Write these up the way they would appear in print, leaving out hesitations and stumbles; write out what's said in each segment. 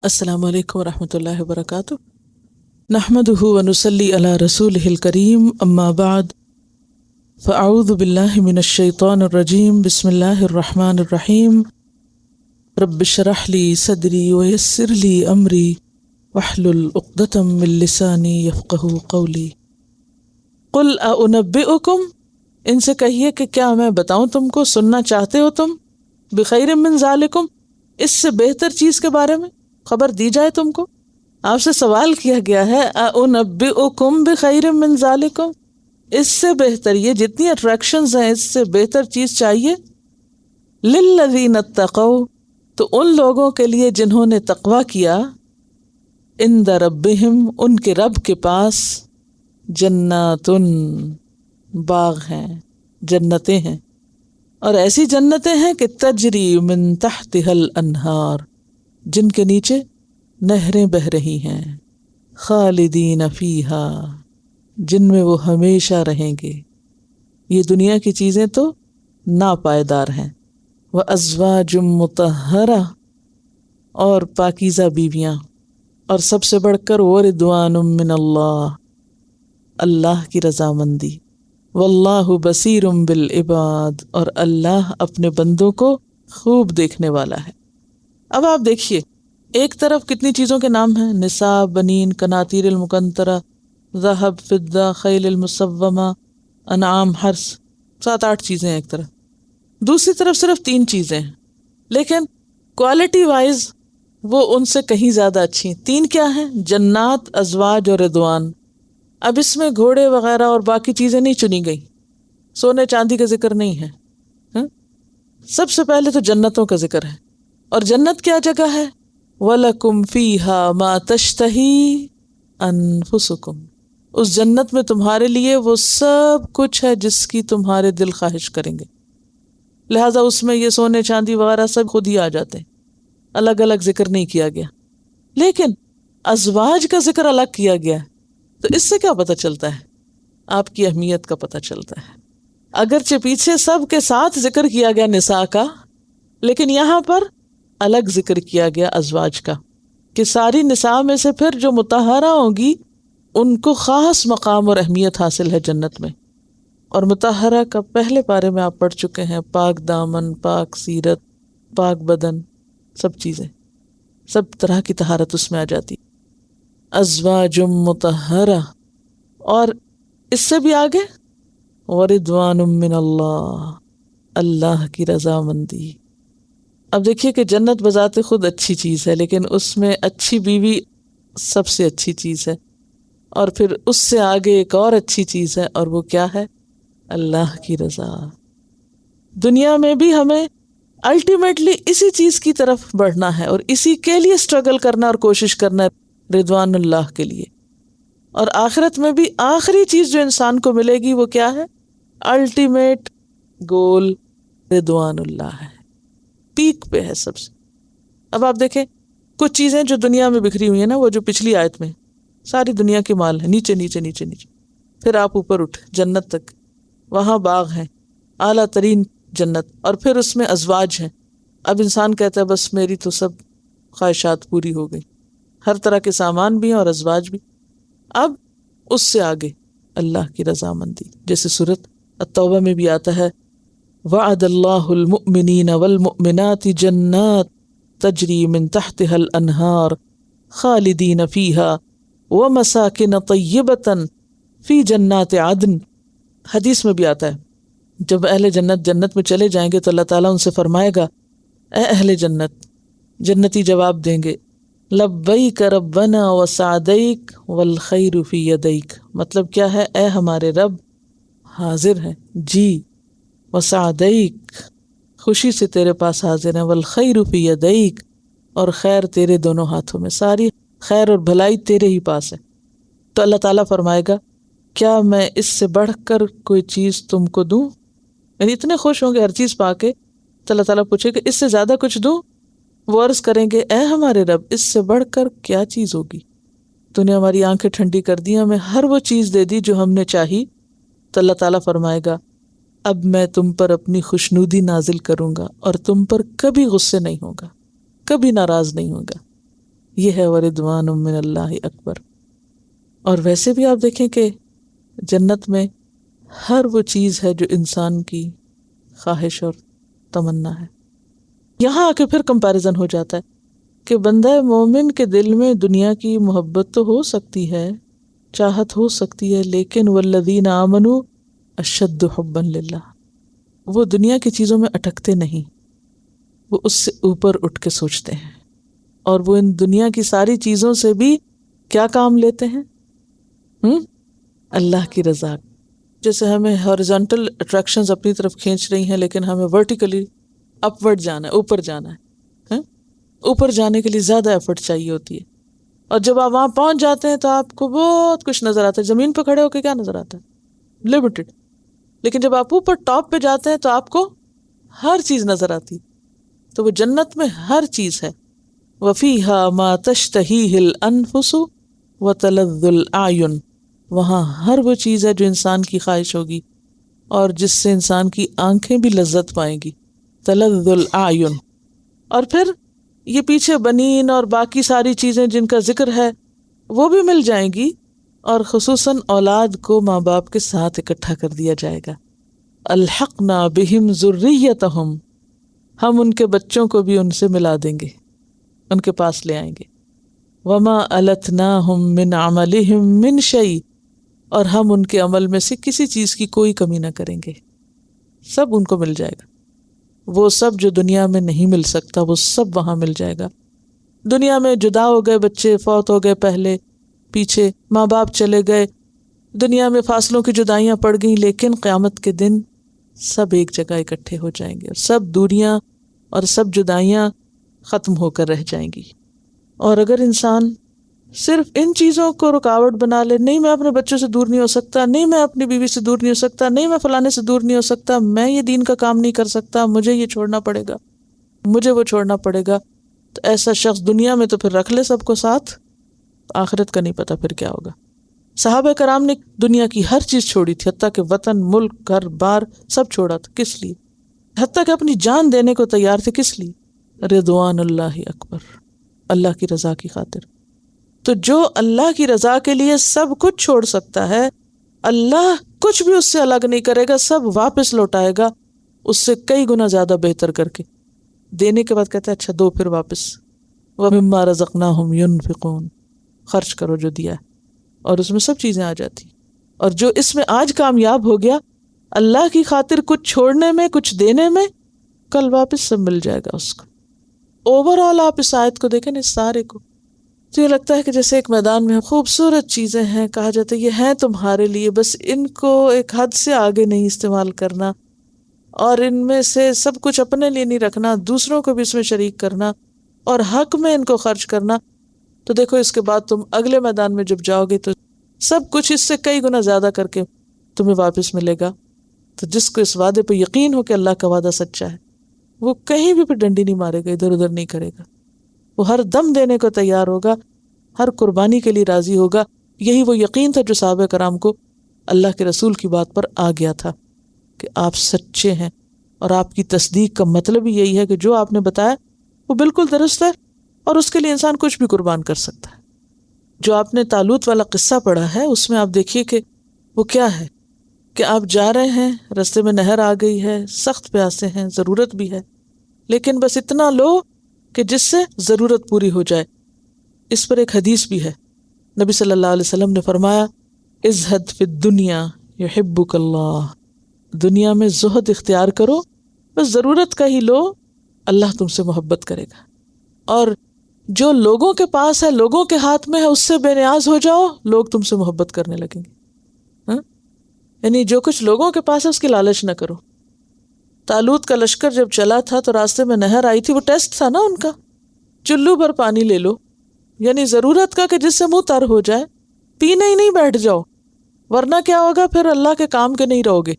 السلام علیکم ورحمۃ اللہ وبرکاتہ۔ نحمدہ ونصلی علی رسولہ الکریم، اما بعد فاعوذ باللہ من الشیطان الرجیم، بسم اللہ الرحمن الرحیم۔ رب اشرح لی صدری ویسر لی امری واحلل عقدۃ من لسانی یفقہوا قولی۔ قل اانبئکم، ان سے کہیے کہ کیا میں بتاؤں تم کو، سننا چاہتے ہو تم، بخیر من ذالکم، اس سے بہتر چیز کے بارے میں خبر دی جائے تم کو۔ آپ سے سوال کیا گیا ہے اانبئکم بخیر من ذالکم، اس سے بہتر، یہ جتنی اٹریکشنز ہیں اس سے بہتر چیز چاہیے۔ للذین اتقوا، تو ان لوگوں کے لیے جنہوں نے تقوی کیا، عند ربہم، ان کے رب کے پاس، جناتن، باغ ہیں، جنتیں ہیں، اور ایسی جنتیں ہیں کہ تجری من تحتها الانہار، جن کے نیچے نہریں بہہ رہی ہیں، خالدین فیہا، جن میں وہ ہمیشہ رہیں گے۔ یہ دنیا کی چیزیں تو ناپائیدار ہیں۔ وازواج مطہرہ، اور پاکیزہ بیویاں، اور سب سے بڑھ کر ورضوان من اللہ، اللہ کی رضامندی۔ واللہ بصیر بالعباد، اور اللہ اپنے بندوں کو خوب دیکھنے والا ہے۔ اب آپ دیکھیے، ایک طرف کتنی چیزوں کے نام ہیں، نساء، بنین، قناطیر المقنطرہ، ذہب، فضہ، خیل المسومہ، انعام، حرث، 7-8 چیزیں ہیں ایک طرف۔ دوسری طرف صرف 3 چیزیں ہیں، لیکن کوالٹی وائز وہ ان سے کہیں زیادہ اچھی ہیں۔ 3 کیا ہیں؟ جنات، ازواج اور رضوان۔ اب اس میں گھوڑے وغیرہ اور باقی چیزیں نہیں چنی گئی، سونے چاندی کا ذکر نہیں ہے۔ سب سے پہلے تو جنتوں کا ذکر ہے، اور جنت کیا جگہ ہے؟ وَلَكُمْ فِيهَا مَا تَشْتَهِي أَنفُسُكُمْ، اس جنت میں تمہارے لیے وہ سب کچھ ہے جس کی تمہارے دل خواہش کریں گے۔ لہٰذا اس میں یہ سونے چاندی وغیرہ سب خود ہی آ جاتے ہیں، الگ الگ ذکر نہیں کیا گیا۔ لیکن ازواج کا ذکر الگ کیا گیا ہے، تو اس سے کیا پتہ چلتا ہے؟ آپ کی اہمیت کا پتہ چلتا ہے۔ اگرچہ پیچھے سب کے ساتھ ذکر کیا گیا نساء کا، لیکن یہاں پر الگ ذکر کیا گیا ازواج کا، کہ ساری نساء میں سے پھر جو مطہرہ ہوں گی ان کو خاص مقام اور اہمیت حاصل ہے جنت میں۔ اور مطہرہ کا پہلے پارے میں آپ پڑھ چکے ہیں، پاک دامن، پاک سیرت، پاک بدن، سب چیزیں، سب طرح کی طہارت اس میں آ جاتی۔ ازواج مطہرہ، اور اس سے بھی آگے ورضوان من اللہ، اللہ کی رضامندی۔ اب دیکھیے کہ جنت بذات خود اچھی چیز ہے، لیکن اس میں اچھی بیوی سب سے اچھی چیز ہے، اور پھر اس سے آگے ایک اور اچھی چیز ہے، اور وہ کیا ہے؟ اللہ کی رضا۔ دنیا میں بھی ہمیں الٹیمیٹلی اسی چیز کی طرف بڑھنا ہے، اور اسی کے لیے اسٹرگل کرنا اور کوشش کرنا ہے، رضوان اللہ کے لیے۔ اور آخرت میں بھی آخری چیز جو انسان کو ملے گی وہ کیا ہے؟ الٹیمیٹ گول رضوان اللہ ہے، پیک پہ ہے سب سے۔ اب آپ دیکھیں کچھ چیزیں جو دنیا میں بکھری ہوئی ہیں نا، وہ جو پچھلی آیت میں ساری دنیا کے مال ہیں، نیچے نیچے نیچے نیچے، پھر آپ اوپر اٹھے جنت تک، وہاں باغ ہیں، اعلیٰ ترین جنت، اور پھر اس میں ازواج ہیں۔ اب انسان کہتا ہے بس میری تو سب خواہشات پوری ہو گئی، ہر طرح کے سامان بھی ہیں اور ازواج بھی۔ اب اس سے آگے اللہ کی رضامندی، جیسے سورۃ التوبہ میں بھی آتا ہے، وعد اللہ المؤمنین والمؤمنات جنات تجری من تحتها الانہار خالدین فیہا ومساکن طیبۃ فی جنات عدن۔ حدیث میں بھی آتا ہے جب اہل جنت جنت میں چلے جائیں گے تو اللہ تعالیٰ ان سے فرمائے گا، اے اہل جنت، جنتی جواب دیں گے، لبیک ربنا وسعدیک والخیر فی یدیک۔ مطلب کیا ہے؟ اے ہمارے رب، حاضر ہیں جی، وسعدیک، خوشی سے تیرے پاس حاضر ہیں، والخیر فی یدیک، اور خیر تیرے دونوں ہاتھوں میں، ساری خیر اور بھلائی تیرے ہی پاس ہے۔ تو اللہ تعالیٰ فرمائے گا، کیا میں اس سے بڑھ کر کوئی چیز تم کو دوں؟ یعنی اتنے خوش ہوں گے ہر چیز پا کے، تو اللہ تعالیٰ پوچھے کہ اس سے زیادہ کچھ دوں؟ وہ عرض کریں گے، اے ہمارے رب، اس سے بڑھ کر کیا چیز ہوگی؟ تو نے ہماری آنکھیں ٹھنڈی کر دی، ہمیں ہر وہ چیز دے دی جو ہم نے چاہی۔ تو اللہ تعالیٰ فرمائے گا، اب میں تم پر اپنی خوشنودی نازل کروں گا، اور تم پر کبھی غصے نہیں ہوگا، کبھی ناراض نہیں ہوگا۔ یہ ہے وردوان من اللہ اکبر۔ اور ویسے بھی آپ دیکھیں کہ جنت میں ہر وہ چیز ہے جو انسان کی خواہش اور تمنا ہے۔ یہاں آ کے پھر کمپیریزن ہو جاتا ہے کہ بندہ مومن کے دل میں دنیا کی محبت تو ہو سکتی ہے، چاہت ہو سکتی ہے، لیکن والذین آمنوا اشد حبا للہ، وہ دنیا کی چیزوں میں اٹکتے نہیں، وہ اس سے اوپر اٹھ کے سوچتے ہیں، اور وہ ان دنیا کی ساری چیزوں سے بھی کیا کام لیتے ہیں؟ اللہ کی رضا۔ جیسے ہمیں ہارزونٹل اٹریکشنز اپنی طرف کھینچ رہی ہیں، لیکن ہمیں ورٹیکلی اپورڈ جانا ہے، اوپر جانا ہے۔ اوپر جانے کے لیے زیادہ ایفرٹ چاہیے ہوتی ہے، اور جب آپ وہاں پہنچ جاتے ہیں تو آپ کو بہت کچھ نظر آتا ہے۔ زمین پہ کھڑے ہو کے کیا نظر آتا ہے؟ لمیٹڈ۔ لیکن جب آپ اوپر ٹاپ پہ جاتے ہیں تو آپ کو ہر چیز نظر آتی، تو وہ جنت میں ہر چیز ہے۔ وَفِيهَا مَا تَشْتَهِيهِ الْأَنفُسُ وَتَلَذُّ الْأَعْيُنُ، وہاں ہر وہ چیز ہے جو انسان کی خواہش ہوگی اور جس سے انسان کی آنکھیں بھی لذت پائیں گی، تلذ الأعین۔ اور پھر یہ پیچھے بنین اور باقی ساری چیزیں جن کا ذکر ہے وہ بھی مل جائیں گی، اور خصوصاً اولاد کو ماں باپ کے ساتھ اکٹھا کر دیا جائے گا۔ الحقنا بہم ذریتہم، ہم ان کے بچوں کو بھی ان سے ملا دیں گے، ان کے پاس لے آئیں گے۔ وما التناہم من عملہم من شیء، اور ہم ان کے عمل میں سے کسی چیز کی کوئی کمی نہ کریں گے، سب ان کو مل جائے گا۔ وہ سب جو دنیا میں نہیں مل سکتا وہ سب وہاں مل جائے گا۔ دنیا میں جدا ہو گئے بچے، فوت ہو گئے پہلے پیچھے، ماں باپ چلے گئے، دنیا میں فاصلوں کی جدائیاں پڑ گئیں، لیکن قیامت کے دن سب ایک جگہ اکٹھے ہو جائیں گے، اور سب دوریاں اور سب جدائیاں ختم ہو کر رہ جائیں گی۔ اور اگر انسان صرف ان چیزوں کو رکاوٹ بنا لے، نہیں میں اپنے بچوں سے دور نہیں ہو سکتا، نہیں میں اپنی بیوی سے دور نہیں ہو سکتا، نہیں میں فلانے سے دور نہیں ہو سکتا، میں یہ دین کا کام نہیں کر سکتا، مجھے یہ چھوڑنا پڑے گا، مجھے وہ چھوڑنا پڑے گا، تو ایسا شخص دنیا میں تو پھر رکھ لے سب کو ساتھ، آخرت کا نہیں پتا پھر کیا ہوگا۔ صحابہ کرام نے دنیا کی ہر چیز چھوڑی تھی، حتیٰ کہ وطن، ملک، گھر بار سب چھوڑا تھا۔ کس لیے؟ حتیٰ کہ اپنی جان دینے کو تیار تھے۔ کس لیے؟ رضوان اللہ اکبر، اللہ کی رضا کی خاطر۔ تو جو اللہ کی رضا کے لیے سب کچھ چھوڑ سکتا ہے، اللہ کچھ بھی اس سے الگ نہیں کرے گا، سب واپس لوٹائے گا اس سے کئی گنا زیادہ بہتر کر کے۔ دینے کے بعد کہتا ہے اچھا دو پھر واپس، وَمِمَّا رَزَقْنَاهُمْ يُنْفِقُونَ، خرچ کرو جو دیا ہے، اور اس میں سب چیزیں آ جاتی۔ اور جو اس میں آج کامیاب ہو گیا اللہ کی خاطر کچھ چھوڑنے میں، کچھ دینے میں، کل واپس سب مل جائے گا اس کو۔ اوور آل آپ اس آیت کو دیکھیں، اس سارے کو، تو یہ لگتا ہے کہ جیسے ایک میدان میں خوبصورت چیزیں ہیں، کہا جاتا ہے یہ ہیں تمہارے لیے، بس ان کو ایک حد سے آگے نہیں استعمال کرنا، اور ان میں سے سب کچھ اپنے لیے نہیں رکھنا، دوسروں کو بھی اس میں شریک کرنا اور حق میں ان کو خرچ کرنا۔ تو دیکھو اس کے بعد تم اگلے میدان میں جب جاؤ گے تو سب کچھ اس سے کئی گنا زیادہ کر کے تمہیں واپس ملے گا۔ تو جس کو اس وعدے پہ یقین ہو کہ اللہ کا وعدہ سچا ہے، وہ کہیں بھی پھر ڈنڈی نہیں مارے گا، ادھر ادھر نہیں کرے گا، وہ ہر دم دینے کو تیار ہوگا، ہر قربانی کے لیے راضی ہوگا۔ یہی وہ یقین تھا جو صحابہ کرام کو اللہ کے رسول کی بات پر آ گیا تھا کہ آپ سچے ہیں، اور آپ کی تصدیق کا مطلب ہی یہی ہے کہ جو آپ نے بتایا وہ بالکل درست ہے، اور اس کے لیے انسان کچھ بھی قربان کر سکتا ہے۔ جو آپ نے طالوت والا قصہ پڑھا ہے اس میں آپ دیکھیے کہ وہ کیا ہے کہ آپ جا رہے ہیں، رستے میں نہر آ گئی ہے، سخت پیاسے ہیں، ضرورت بھی ہے، لیکن بس اتنا لو کہ جس سے ضرورت پوری ہو جائے۔ اس پر ایک حدیث بھی ہے، نبی صلی اللہ علیہ وسلم نے فرمایا ازہد فی الدنیا یحبک اللہ، دنیا میں زہد اختیار کرو، بس ضرورت کا ہی لو، اللہ تم سے محبت کرے گا۔ اور جو لوگوں کے پاس ہے، لوگوں کے ہاتھ میں ہے، اس سے بے نیاز ہو جاؤ، لوگ تم سے محبت کرنے لگیں گے۔ یعنی جو کچھ لوگوں کے پاس ہے اس کی لالچ نہ کرو۔ طالوت کا لشکر جب چلا تھا تو راستے میں نہر آئی تھی، وہ ٹیسٹ تھا نا ان کا، چلو بھر پانی لے لو، یعنی ضرورت کا کہ جس سے منہ تر ہو جائے، پینے ہی نہیں بیٹھ جاؤ، ورنہ کیا ہوگا، پھر اللہ کے کام کے نہیں رہو گے۔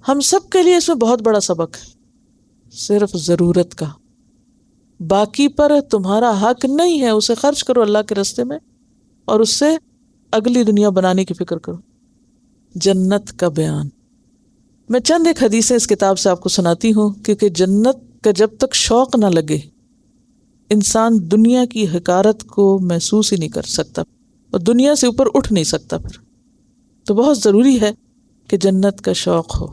ہم سب کے لیے اس میں بہت بڑا سبق ہے، صرف ضرورت کا، باقی پر تمہارا حق نہیں ہے، اسے خرچ کرو اللہ کے راستے میں، اور اس سے اگلی دنیا بنانے کی فکر کرو۔ جنت کا بیان، میں چند ایک حدیثیں اس کتاب سے آپ کو سناتی ہوں، کیونکہ جنت کا جب تک شوق نہ لگے انسان دنیا کی حقارت کو محسوس ہی نہیں کر سکتا اور دنیا سے اوپر اٹھ نہیں سکتا پھر. تو بہت ضروری ہے کہ جنت کا شوق ہو،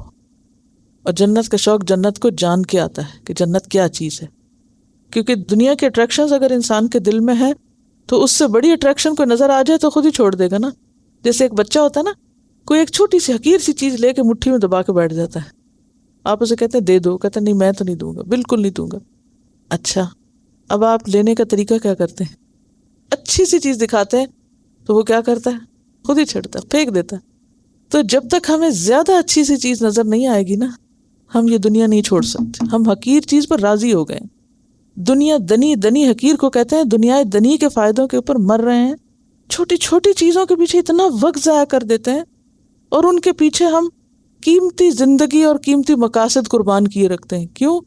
اور جنت کا شوق جنت کو جان کے آتا ہے کہ جنت کیا چیز ہے. کیونکہ دنیا کے اٹریکشنز اگر انسان کے دل میں ہے تو اس سے بڑی اٹریکشن کو نظر آ جائے تو خود ہی چھوڑ دے گا نا. جیسے ایک بچہ ہوتا ہے نا، کوئی ایک چھوٹی سی حقیر سی چیز لے کے مٹھی میں دبا کے بیٹھ جاتا ہے، آپ اسے کہتے ہیں دے دو، کہتے ہیں نہیں میں تو نہیں دوں گا، بالکل نہیں دوں گا. اچھا اب آپ لینے کا طریقہ کیا کرتے ہیں؟ اچھی سی چیز دکھاتے ہیں تو وہ کیا کرتا ہے؟ خود ہی چھڑتا ہے، پھینک دیتا ہے. تو جب تک ہمیں زیادہ اچھی سی چیز نظر نہیں آئے گی نا، ہم یہ دنیا نہیں چھوڑ سکتے. ہم حقیر چیز پر راضی ہو گئے. دنیا دنی، دنی حقیر کو کہتے ہیں. دنیا دنی کے فائدوں کے اوپر مر رہے ہیں، چھوٹی چھوٹی چیزوں کے پیچھے اتنا وقت ضائع کر دیتے ہیں، اور ان کے پیچھے ہم قیمتی زندگی اور قیمتی مقاصد قربان کیے رکھتے ہیں. کیوں؟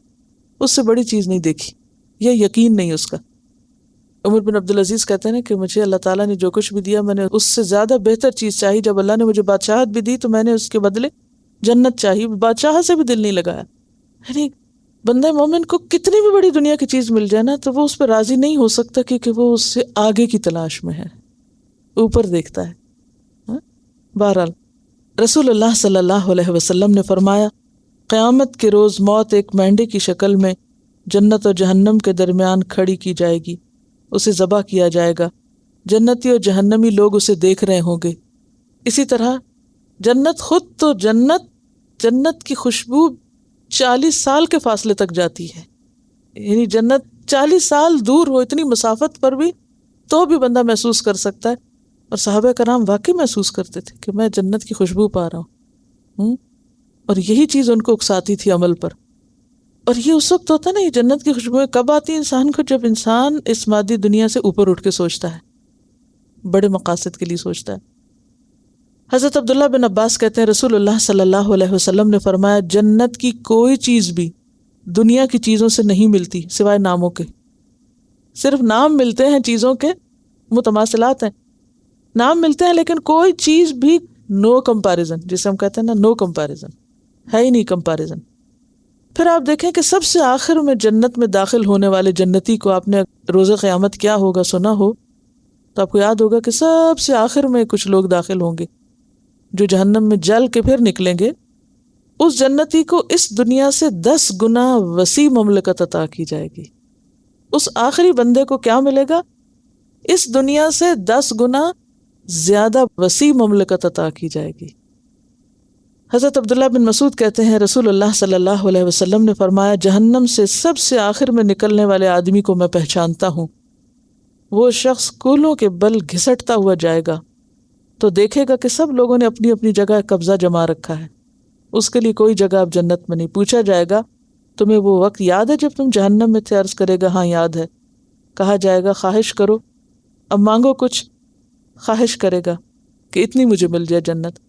اس سے بڑی چیز نہیں دیکھی، یہ یقین نہیں اس کا. عمر بن عبدالعزیز کہتے ہیں کہ مجھے اللہ تعالیٰ نے جو کچھ بھی دیا، میں نے اس سے زیادہ بہتر چیز چاہی. جب اللہ نے مجھے بادشاہت بھی دی تو میں نے اس کے بدلے جنت چاہی، بادشاہ سے بھی دل نہیں لگایا. یعنی بندہ مومن کو کتنی بھی بڑی دنیا کی چیز مل جائے نا تو وہ اس پہ راضی نہیں ہو سکتا، کیونکہ وہ اس سے آگے کی تلاش میں ہے، اوپر دیکھتا ہے. بہرحال رسول اللہ صلی اللہ علیہ وسلم نے فرمایا، قیامت کے روز موت ایک مینڈے کی شکل میں جنت اور جہنم کے درمیان کھڑی کی جائے گی. اسے ذبح کیا جائے گا. جنتی اور جہنمی لوگ اسے دیکھ رہے ہوں گے. اسی طرح جنت خود تو جنت کی خوشبو 40 سال کے فاصلے تک جاتی ہے. یعنی جنت 40 سال دور ہو، اتنی مسافت پر بھی تو بھی بندہ محسوس کر سکتا ہے. اور صحابہ کرام واقعی محسوس کرتے تھے کہ میں جنت کی خوشبو پا رہا ہوں، اور یہی چیز ان کو اکساتی تھی عمل پر. اور یہ اس وقت ہوتا ہے نا، یہ جنت کی خوشبوئیں کب آتی ہیں انسان کو؟ جب انسان اس مادی دنیا سے اوپر اٹھ کے سوچتا ہے، بڑے مقاصد کے لیے سوچتا ہے. حضرت عبداللہ بن عباس کہتے ہیں رسول اللہ صلی اللہ علیہ وسلم نے فرمایا، جنت کی کوئی چیز بھی دنیا کی چیزوں سے نہیں ملتی سوائے ناموں کے. صرف نام ملتے ہیں، چیزوں کے متماثلات ہیں، نام ملتے ہیں، لیکن کوئی چیز بھی نو کمپیریزن، جسے ہم کہتے ہیں نا نو کمپیریزن، ہے ہی نہیں کمپیریزن. پھر آپ دیکھیں کہ سب سے آخر میں جنت میں داخل ہونے والے جنتی کو آپ نے روز قیامت کیا ہوگا سنا ہو تو آپ کو یاد ہوگا کہ سب سے آخر میں کچھ لوگ داخل ہوں گے جو جہنم میں جل کے پھر نکلیں گے. اس جنتی کو اس دنیا سے 10 گنا وسیع مملکت عطا کی جائے گی. اس آخری بندے کو کیا ملے گا؟ اس دنیا سے 10 گنا زیادہ وسیع مملکت عطا کی جائے گی. حضرت عبداللہ بن مسعود کہتے ہیں رسول اللہ صلی اللہ علیہ وسلم نے فرمایا، جہنم سے سب سے آخر میں نکلنے والے آدمی کو میں پہچانتا ہوں. وہ شخص کولوں کے بل گھسٹتا ہوا جائے گا تو دیکھے گا کہ سب لوگوں نے اپنی اپنی جگہ قبضہ جما رکھا ہے، اس کے لیے کوئی جگہ اب جنت میں نہیں. پوچھا جائے گا تمہیں وہ وقت یاد ہے جب تم جہنم میں تھے؟ عرض کرے گا ہاں یاد ہے. کہا جائے گا خواہش کرو، اب مانگو کچھ. خواہش کرے گا کہ اتنی مجھے مل جائے جنت.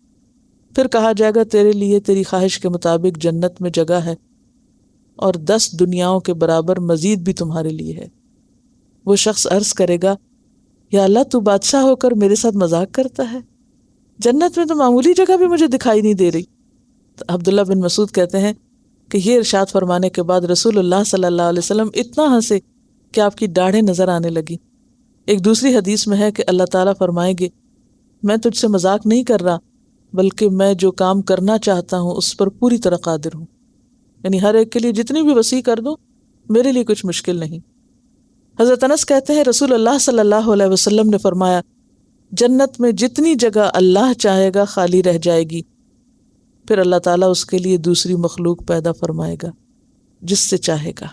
پھر کہا جائے گا تیرے لیے تیری خواہش کے مطابق جنت میں جگہ ہے، اور 10 دنیاؤں کے برابر مزید بھی تمہارے لیے ہے. وہ شخص عرض کرے گا یا اللہ تو بادشاہ ہو کر میرے ساتھ مذاق کرتا ہے، جنت میں تو معمولی جگہ بھی مجھے دکھائی نہیں دے رہی. تو عبداللہ بن مسعود کہتے ہیں کہ یہ ارشاد فرمانے کے بعد رسول اللہ صلی اللہ علیہ وسلم اتنا ہنسے کہ آپ کی داڑھیں نظر آنے لگی. ایک دوسری حدیث میں ہے کہ اللہ تعالیٰ فرمائیں گے میں تجھ سے مذاق نہیں کر رہا، بلکہ میں جو کام کرنا چاہتا ہوں اس پر پوری طرح قادر ہوں. یعنی ہر ایک کے لیے جتنی بھی وسیع کر دوں، میرے لیے کچھ مشکل نہیں. حضرت انس کہتے ہیں رسول اللہ صلی اللہ علیہ وسلم نے فرمایا، جنت میں جتنی جگہ اللہ چاہے گا خالی رہ جائے گی، پھر اللہ تعالیٰ اس کے لیے دوسری مخلوق پیدا فرمائے گا جس سے چاہے گا،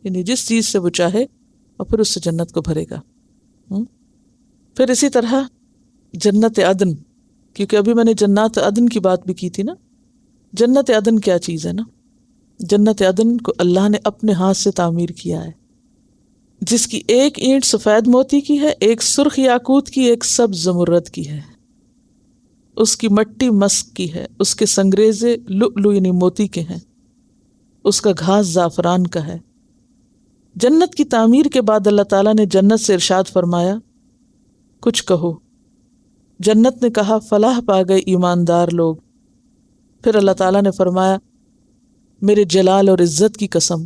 یعنی جس چیز سے وہ چاہے، اور پھر اس سے جنت کو بھرے گا. پھر اسی طرح جنت عدن، کیونکہ ابھی میں نے جنات عدن کی بات بھی کی تھی نا. جنت عدن کیا چیز ہے نا؟ جنت عدن کو اللہ نے اپنے ہاتھ سے تعمیر کیا ہے، جس کی ایک اینٹ سفید موتی کی ہے، ایک سرخ یاقوت کی، ایک سبز زمرد کی ہے. اس کی مٹی مسک کی ہے، اس کے سنگریزے لؤلؤ یعنی موتی کے ہیں، اس کا گھاس زعفران کا ہے. جنت کی تعمیر کے بعد اللہ تعالیٰ نے جنت سے ارشاد فرمایا کچھ کہو. جنت نے کہا فلاح پا گئے ایماندار لوگ. پھر اللہ تعالیٰ نے فرمایا میرے جلال اور عزت کی قسم،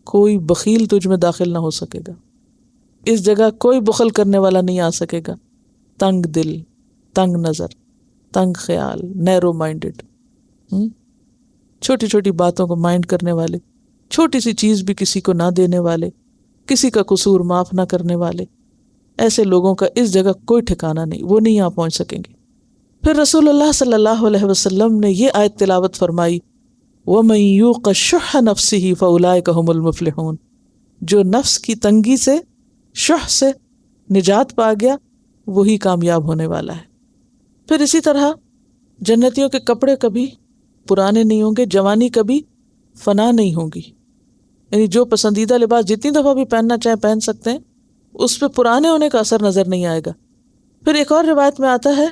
کوئی بخیل تجھ میں داخل نہ ہو سکے گا، اس جگہ کوئی بخل کرنے والا نہیں آ سکے گا، تنگ دل، تنگ نظر، تنگ خیال، نیرو مائنڈڈ، چھوٹی چھوٹی باتوں کو مائنڈ کرنے والے، چھوٹی سی چیز بھی کسی کو نہ دینے والے، کسی کا قصور معاف نہ کرنے والے، ایسے لوگوں کا اس جگہ کوئی ٹھکانہ نہیں، وہ نہیں یہاں پہنچ سکیں گے۔ پھر رسول اللہ صلی اللہ علیہ وسلم نے یہ آیت تلاوت فرمائی، وَمَن يُوقَ شُحَّ نَفْسِهِ فَأُولَٰئِكَ هُمُ الْمُفْلِحُونَ، جو نفس کی تنگی سے، شح سے نجات پا گیا وہی کامیاب ہونے والا ہے۔ پھر اسی طرح جنتیوں کے کپڑے کبھی پرانے نہیں ہوں گے، جوانی کبھی فنا نہیں ہوگی، یعنی جو پسندیدہ لباس جتنی دفعہ بھی پہننا چاہیں پہن سکتے ہیں، اس پہ پرانے ہونے کا اثر نظر نہیں آئے گا۔ پھر ایک اور روایت میں آتا ہے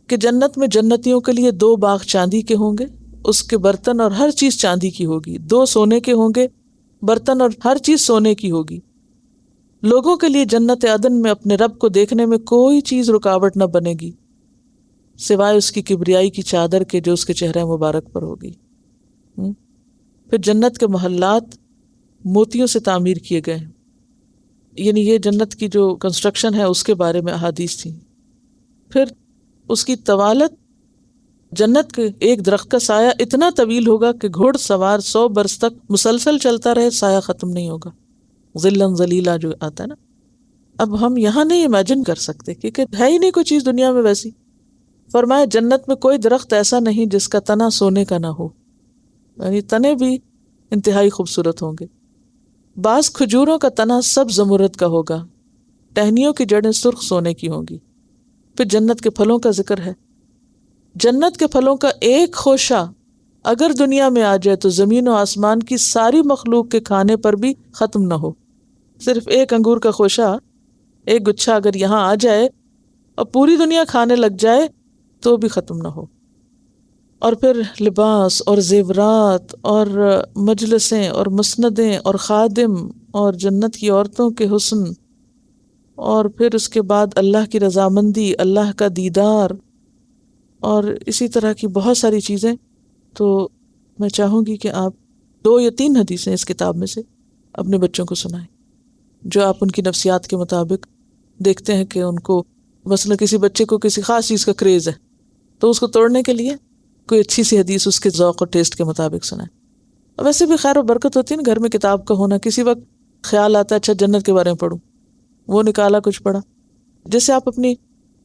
کہ جنت میں جنتیوں کے لیے 2 باغ چاندی کے ہوں گے، اس کے برتن اور ہر چیز چاندی کی ہوگی، 2 سونے کے ہوں گے برتن اور ہر چیز سونے کی ہوگی۔ لوگوں کے لیے جنت عدن میں اپنے رب کو دیکھنے میں کوئی چیز رکاوٹ نہ بنے گی سوائے اس کی کبریائی کی چادر کے جو اس کے چہرے مبارک پر ہوگی۔ پھر جنت کے محلات موتیوں سے تعمیر کیے گئے ہیں، یعنی یہ جنت کی جو کنسٹرکشن ہے اس کے بارے میں احادیث تھیں۔ پھر اس کی طوالت، جنت کے ایک درخت کا سایہ اتنا طویل ہوگا کہ گھوڑ سوار 100 برس تک مسلسل چلتا رہے، سایہ ختم نہیں ہوگا، ظلاً ظلیلا جو آتا ہے نا۔ اب ہم یہاں نہیں امیجن کر سکتے کیونکہ ہے ہی نہیں کوئی چیز دنیا میں ویسی۔ فرمایا جنت میں کوئی درخت ایسا نہیں جس کا تنا سونے کا نہ ہو، یعنی تنے بھی انتہائی خوبصورت ہوں گے۔ بعض کھجوروں کا تنا سب زمرد کا ہوگا، ٹہنیوں کی جڑیں سرخ سونے کی ہوں گی۔ پھر جنت کے پھلوں کا ذکر ہے، جنت کے پھلوں کا ایک خوشہ اگر دنیا میں آ جائے تو زمین و آسمان کی ساری مخلوق کے کھانے پر بھی ختم نہ ہو۔ صرف ایک انگور کا خوشہ، ایک گچھا اگر یہاں آ جائے اور پوری دنیا کھانے لگ جائے تو بھی ختم نہ ہو۔ اور پھر لباس اور زیورات اور مجلسیں اور مسندیں اور خادم اور جنت کی عورتوں کے حسن، اور پھر اس کے بعد اللہ کی رضامندی، اللہ کا دیدار، اور اسی طرح کی بہت ساری چیزیں۔ تو میں چاہوں گی کہ آپ 2 یا 3 حدیثیں اس کتاب میں سے اپنے بچوں کو سنائیں، جو آپ ان کی نفسیات کے مطابق دیکھتے ہیں کہ ان کو مثلا کسی بچے کو کسی خاص چیز کا کریز ہے تو اس کو توڑنے کے لیے کوئی اچھی سی حدیث اس کے ذوق اور ٹیسٹ کے مطابق سنائیں۔ اور ویسے بھی خیر و برکت ہوتی ہے نا گھر میں کتاب کا ہونا، کسی وقت خیال آتا ہے اچھا جنت کے بارے میں پڑھوں، وہ نکالا کچھ پڑھا، جیسے آپ اپنی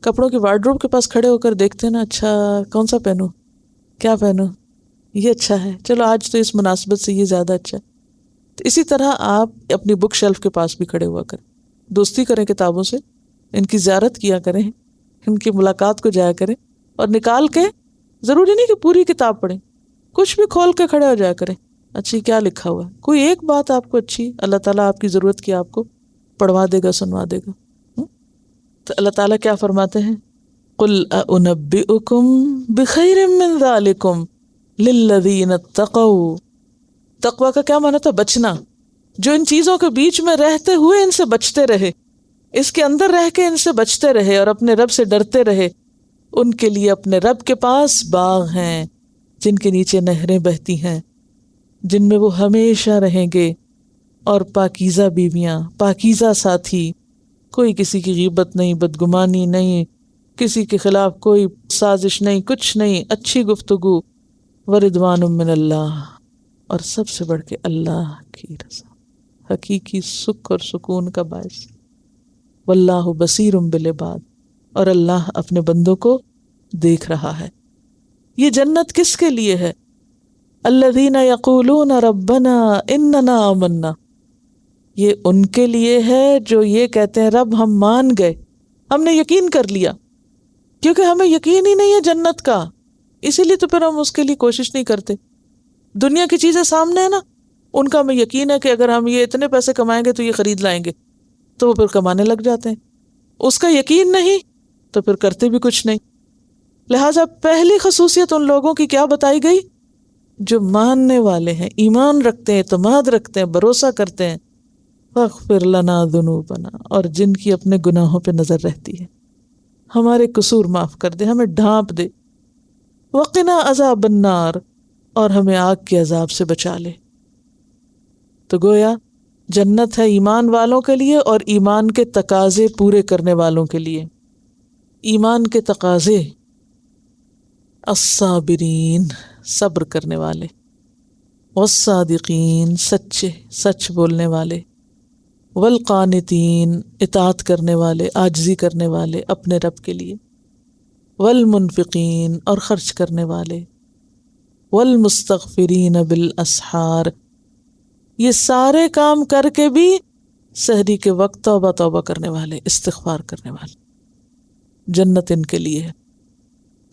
کپڑوں کی وارڈروب کے پاس کھڑے ہو کر دیکھتے ہیں نا، اچھا کون سا پہنوں، کیا پہنوں، یہ اچھا ہے، چلو آج تو اس مناسبت سے یہ زیادہ اچھا ہے۔ تو اسی طرح آپ اپنی بک شیلف کے پاس بھی کھڑے ہوا کریں، دوستی کریں کتابوں سے، ان کی زیارت کیا کریں، ان کی ملاقات کو جایا کریں، اور نکال کے، ضروری نہیں کہ پوری کتاب پڑھیں، کچھ بھی کھول کے کھڑے ہو جایا کریں، اچھی کیا لکھا ہوا ہے، کوئی ایک بات آپ کو اچھی اللہ تعالیٰ آپ کی ضرورت کی آپ کو پڑھوا دے گا، سنوا دے گا۔ تو اللہ تعالیٰ کیا فرماتے ہیں، قُلْ أَأُنَبِّئُكُمْ بِخَيْرٍ مِّن ذَلِكُمْ لِلَّذِينَ اتَّقَوْا۔ تقویٰ کا کیا معنی تھا؟ بچنا، جو ان چیزوں کے بیچ میں رہتے ہوئے ان سے بچتے رہے، اس کے اندر رہ کے ان سے بچتے رہے اور اپنے رب سے ڈرتے رہے، ان کے لیے اپنے رب کے پاس باغ ہیں جن کے نیچے نہریں بہتی ہیں، جن میں وہ ہمیشہ رہیں گے، اور پاکیزہ بیویاں، پاکیزہ ساتھی، کوئی کسی کی غیبت نہیں، بدگمانی نہیں، کسی کے خلاف کوئی سازش نہیں، کچھ نہیں، اچھی گفتگو، ورضوان من اللہ، اور سب سے بڑھ کے اللہ کی رضا، حقیقی سکھ اور سکون کا باعث، واللہ بصیر بالعباد، اور اللہ اپنے بندوں کو دیکھ رہا ہے۔ یہ جنت کس کے لیے ہے؟ الذین یقولون ربنا اننا آمنا، یہ ان کے لیے ہے جو یہ کہتے ہیں رب ہم مان گئے، ہم نے یقین کر لیا، کیونکہ ہمیں یقین ہی نہیں ہے جنت کا، اسی لیے تو پھر ہم اس کے لیے کوشش نہیں کرتے۔ دنیا کی چیزیں سامنے ہیں نا، ان کا ہمیں یقین ہے کہ اگر ہم یہ اتنے پیسے کمائیں گے تو یہ خرید لائیں گے، تو وہ پھر کمانے لگ جاتے ہیں۔ اس کا یقین نہیں تو پھر کرتے بھی کچھ نہیں۔ لہٰذا پہلی خصوصیت ان لوگوں کی کیا بتائی گئی؟ جو ماننے والے ہیں، ایمان رکھتے ہیں، اعتماد رکھتے ہیں، بھروسہ کرتے ہیں، فاغفر لنا ذنوبنا، اور جن کی اپنے گناہوں پہ نظر رہتی ہے، ہمارے قصور معاف کر دے، ہمیں ڈھانپ دے، وقنا عذاب النار، اور ہمیں آگ کے عذاب سے بچا لے۔ تو گویا جنت ہے ایمان والوں کے لیے اور ایمان کے تقاضے پورے کرنے والوں کے لیے. ایمان کے تقاضے: الصابرین، صبر کرنے والے، والصادقین، سچے، سچ بولنے والے، والقانتین، اطاعت کرنے والے، عاجزی کرنے والے اپنے رب کے لیے، والمنفقین، اور خرچ کرنے والے، والمستغفرین بالاسحار، یہ سارے کام کر کے بھی سحری کے وقت توبہ توبہ کرنے والے، استغفار کرنے والے. جنت ان کے لیے ہے.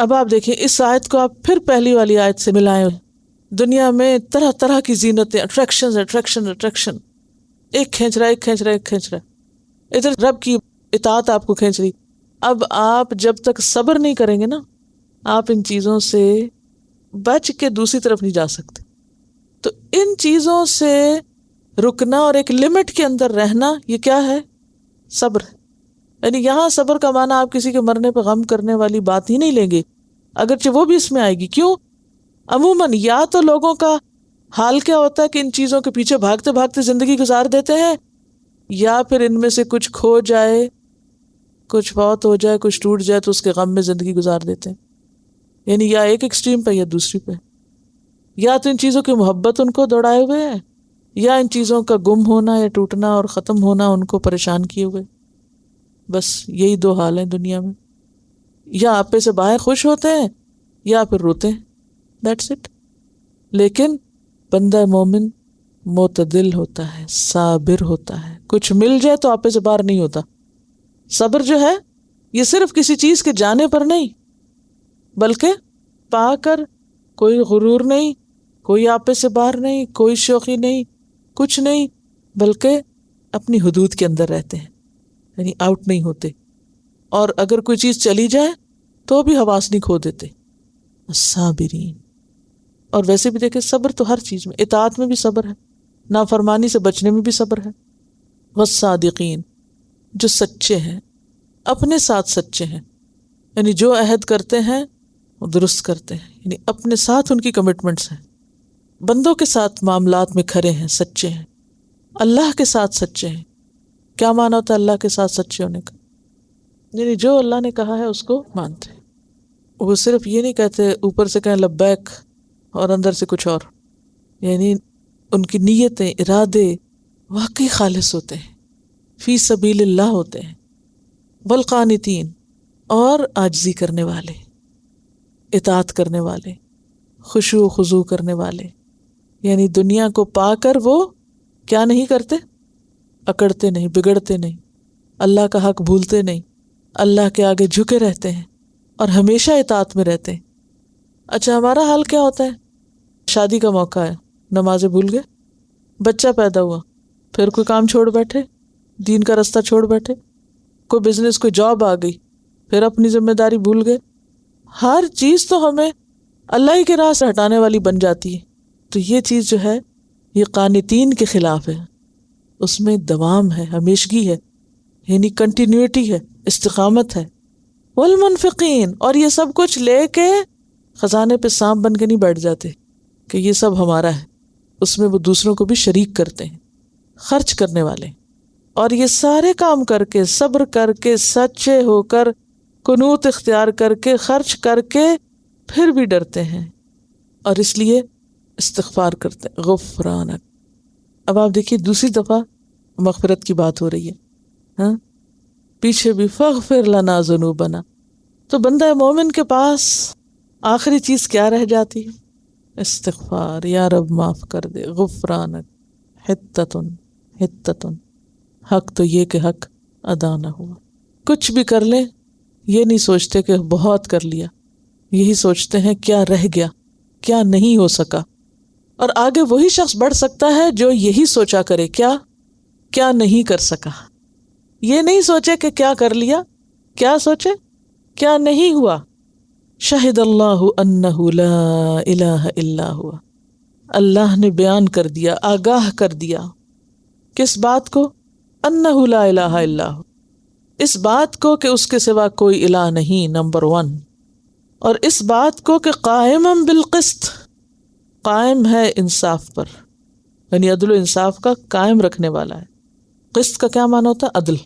اب آپ دیکھیں اس آیت کو آپ پھر پہلی والی آیت سے ملائیں. دنیا میں طرح طرح کی زینتیں، اٹریکشن، ایک کھینچ رہا ہے، ادھر رب کی اطاعت آپ کو کھینچ رہی. اب آپ جب تک صبر نہیں کریں گے نا، آپ ان چیزوں سے بچ کے دوسری طرف نہیں جا سکتے. تو ان چیزوں سے رکنا اور ایک لمٹ کے اندر رہنا، یہ کیا ہے؟ صبر. یعنی یہاں صبر کا معنی آپ کسی کے مرنے پہ غم کرنے والی بات ہی نہیں لیں گے، اگرچہ وہ بھی اس میں آئے گی. کیوں؟ عموماً یا تو لوگوں کا حال کیا ہوتا ہے کہ ان چیزوں کے پیچھے بھاگتے بھاگتے زندگی گزار دیتے ہیں، یا پھر ان میں سے کچھ کھو جائے، کچھ فوت ہو جائے، کچھ ٹوٹ جائے تو اس کے غم میں زندگی گزار دیتے ہیں. یعنی یا ایک ایکسٹریم پہ یا دوسری پہ، یا تو ان چیزوں کی محبت ان کو دوڑائے ہوئے ہے، یا ان چیزوں کا گم ہونا یا ٹوٹنا اور ختم ہونا ان کو پریشان کیے ہوئے. بس یہی دو حال ہیں دنیا میں، یا آپے سے باہر خوش ہوتے ہیں یا پھر روتے ہیں. That's it. لیکن بندہ مومن معتدل ہوتا ہے، صابر ہوتا ہے. کچھ مل جائے تو آپے سے باہر نہیں ہوتا. صبر جو ہے یہ صرف کسی چیز کے جانے پر نہیں، بلکہ پا کر کوئی غرور نہیں، کوئی آپے سے باہر نہیں، کوئی شوخی نہیں، کچھ نہیں، بلکہ اپنی حدود کے اندر رہتے ہیں، یعنی آؤٹ نہیں ہوتے. اور اگر کوئی چیز چلی جائے تو بھی حواس نہیں کھو دیتے. الصابرین. اور ویسے بھی دیکھیں صبر تو ہر چیز میں، اطاعت میں بھی صبر ہے، نافرمانی سے بچنے میں بھی صبر ہے. والصادقین، جو سچے ہیں، اپنے ساتھ سچے ہیں، یعنی جو عہد کرتے ہیں وہ درست کرتے ہیں، یعنی اپنے ساتھ ان کی کمٹمنٹس ہیں. بندوں کے ساتھ معاملات میں کھرے ہیں، سچے ہیں. اللہ کے ساتھ سچے ہیں. کیا معنی ہوتا ہے اللہ کے ساتھ سچے ہونے کا؟ یعنی جو اللہ نے کہا ہے اس کو مانتے ہیں. وہ صرف یہ نہیں کہتے اوپر سے کہیں لبیک اور اندر سے کچھ اور. یعنی ان کی نیتیں، ارادے واقعی خالص ہوتے ہیں، فی سبیل اللہ ہوتے ہیں. والقانتین، اور عاجزی کرنے والے، اطاعت کرنے والے، خشوع و خضوع کرنے والے. یعنی دنیا کو پا کر وہ کیا نہیں کرتے؟ اکڑتے نہیں، بگڑتے نہیں، اللہ کا حق بھولتے نہیں، اللہ کے آگے جھکے رہتے ہیں اور ہمیشہ اطاعت میں رہتے ہیں. اچھا ہمارا حال کیا ہوتا ہے؟ شادی کا موقع ہے، نمازیں بھول گئے، بچہ پیدا ہوا، پھر کوئی کام چھوڑ بیٹھے، دین کا رستہ چھوڑ بیٹھے، کوئی بزنس، کوئی جاب آ گئی، پھر اپنی ذمہ داری بھول گئے. ہر چیز تو ہمیں اللہ ہی کے راہ سے ہٹانے والی بن جاتی ہے. تو یہ چیز جو ہے یہ قانتین کے خلاف ہے. اس میں دوام ہے، ہمیشگی ہے، یعنی کنٹینیوٹی ہے، استقامت ہے. والمنفقین، اور یہ سب کچھ لے کے خزانے پہ سانپ بن کے نہیں بیٹھ جاتے کہ یہ سب ہمارا ہے. اس میں وہ دوسروں کو بھی شریک کرتے ہیں. خرچ کرنے والے، اور یہ سارے کام کر کے، صبر کر کے، سچے ہو کر، قنوت اختیار کر کے، خرچ کر کے، پھر بھی ڈرتے ہیں اور اس لیے استغفار کرتے ہیں. غفرانک. اب آپ دیکھیے دوسری دفعہ مغفرت کی بات ہو رہی ہے، ہاں پیچھے بھی فاغفر لنا ذنوبنا. تو بندہ مومن کے پاس آخری چیز کیا رہ جاتی ہے؟ استغفار. یا رب معاف کر دے. غفرانک حتتن. حق تو یہ کہ حق ادا نہ ہوا. کچھ بھی کر لیں یہ نہیں سوچتے کہ بہت کر لیا، یہی سوچتے ہیں کیا رہ گیا، کیا نہیں ہو سکا. اور آگے وہی شخص بڑھ سکتا ہے جو یہی سوچا کرے کیا نہیں کر سکا. یہ نہیں سوچے کہ کیا کر لیا، کیا سوچے کیا نہیں ہوا. شہد اللہ انہ لا الہ الا ہوا. اللہ نے بیان کر دیا، آگاہ کر دیا. کس بات کو؟ انہ لا الہ الا ہو. اس بات کو کہ اس کے سوا کوئی الہ نہیں، نمبر 1. اور اس بات کو کہ قائم بالقسط، قائم ہے انصاف پر، یعنی عدل و انصاف کا قائم رکھنے والا ہے۔ قسط کا کیا معنی ہوتا ہے؟ عدل۔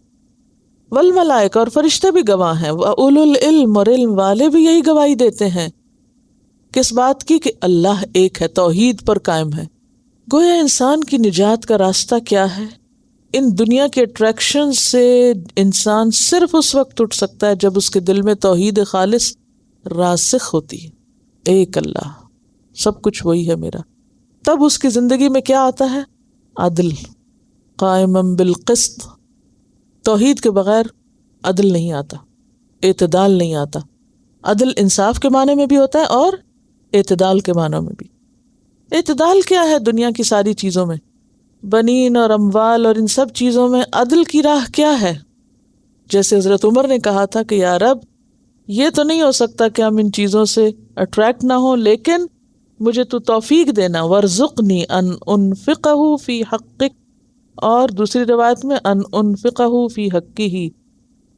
والملائکہ، اور فرشتے بھی گواہ ہیں، وَأُولُو العلم، اور علم والے بھی یہی گواہی دیتے ہیں۔ کس بات کی؟ کہ اللہ ایک ہے، توحید پر قائم ہے۔ گویا انسان کی نجات کا راستہ کیا ہے؟ ان دنیا کے اٹریکشن سے انسان صرف اس وقت اٹھ سکتا ہے جب اس کے دل میں توحید خالص راسخ ہوتی ہے، ایک اللہ، سب کچھ وہی ہے میرا۔ تب اس کی زندگی میں کیا آتا ہے؟ عدل، قائما بالقسط۔ توحید کے بغیر عدل نہیں آتا، اعتدال نہیں آتا۔ عدل انصاف کے معنی میں بھی ہوتا ہے اور اعتدال کے معنی میں بھی۔ اعتدال کیا ہے دنیا کی ساری چیزوں میں؟ بنین اور اموال اور ان سب چیزوں میں عدل کی راہ کیا ہے؟ جیسے حضرت عمر نے کہا تھا کہ یا رب، یہ تو نہیں ہو سکتا کہ ہم ان چیزوں سے اٹریکٹ نہ ہوں، لیکن مجھے تو توفیق دینا، وارزقنی ان انفقہ فی حقک، اور دوسری روایت میں ان انفقہ فی حقہ،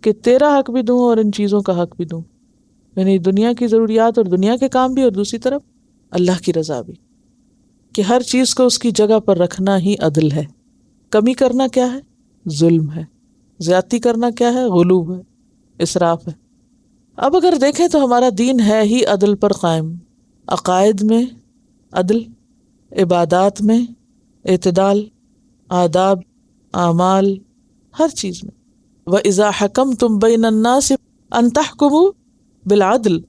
کہ تیرا حق بھی دوں اور ان چیزوں کا حق بھی دوں، یعنی دنیا کی ضروریات اور دنیا کے کام بھی، اور دوسری طرف اللہ کی رضا بھی، کہ ہر چیز کو اس کی جگہ پر رکھنا ہی عدل ہے۔ کمی کرنا کیا ہے؟ ظلم ہے۔ زیادتی کرنا کیا ہے؟ غلو ہے، اسراف ہے۔ اب اگر دیکھیں تو ہمارا دین ہے ہی عدل پر قائم، عقائد میں عدل، عبادات میں اعتدال، آداب، اعمال، ہر چیز میں۔ وَإِذَا حَكَمْتُمْ بَيْنَ النَّاسِ أَن تَحْكُمُوا بِالْعَدْلِ،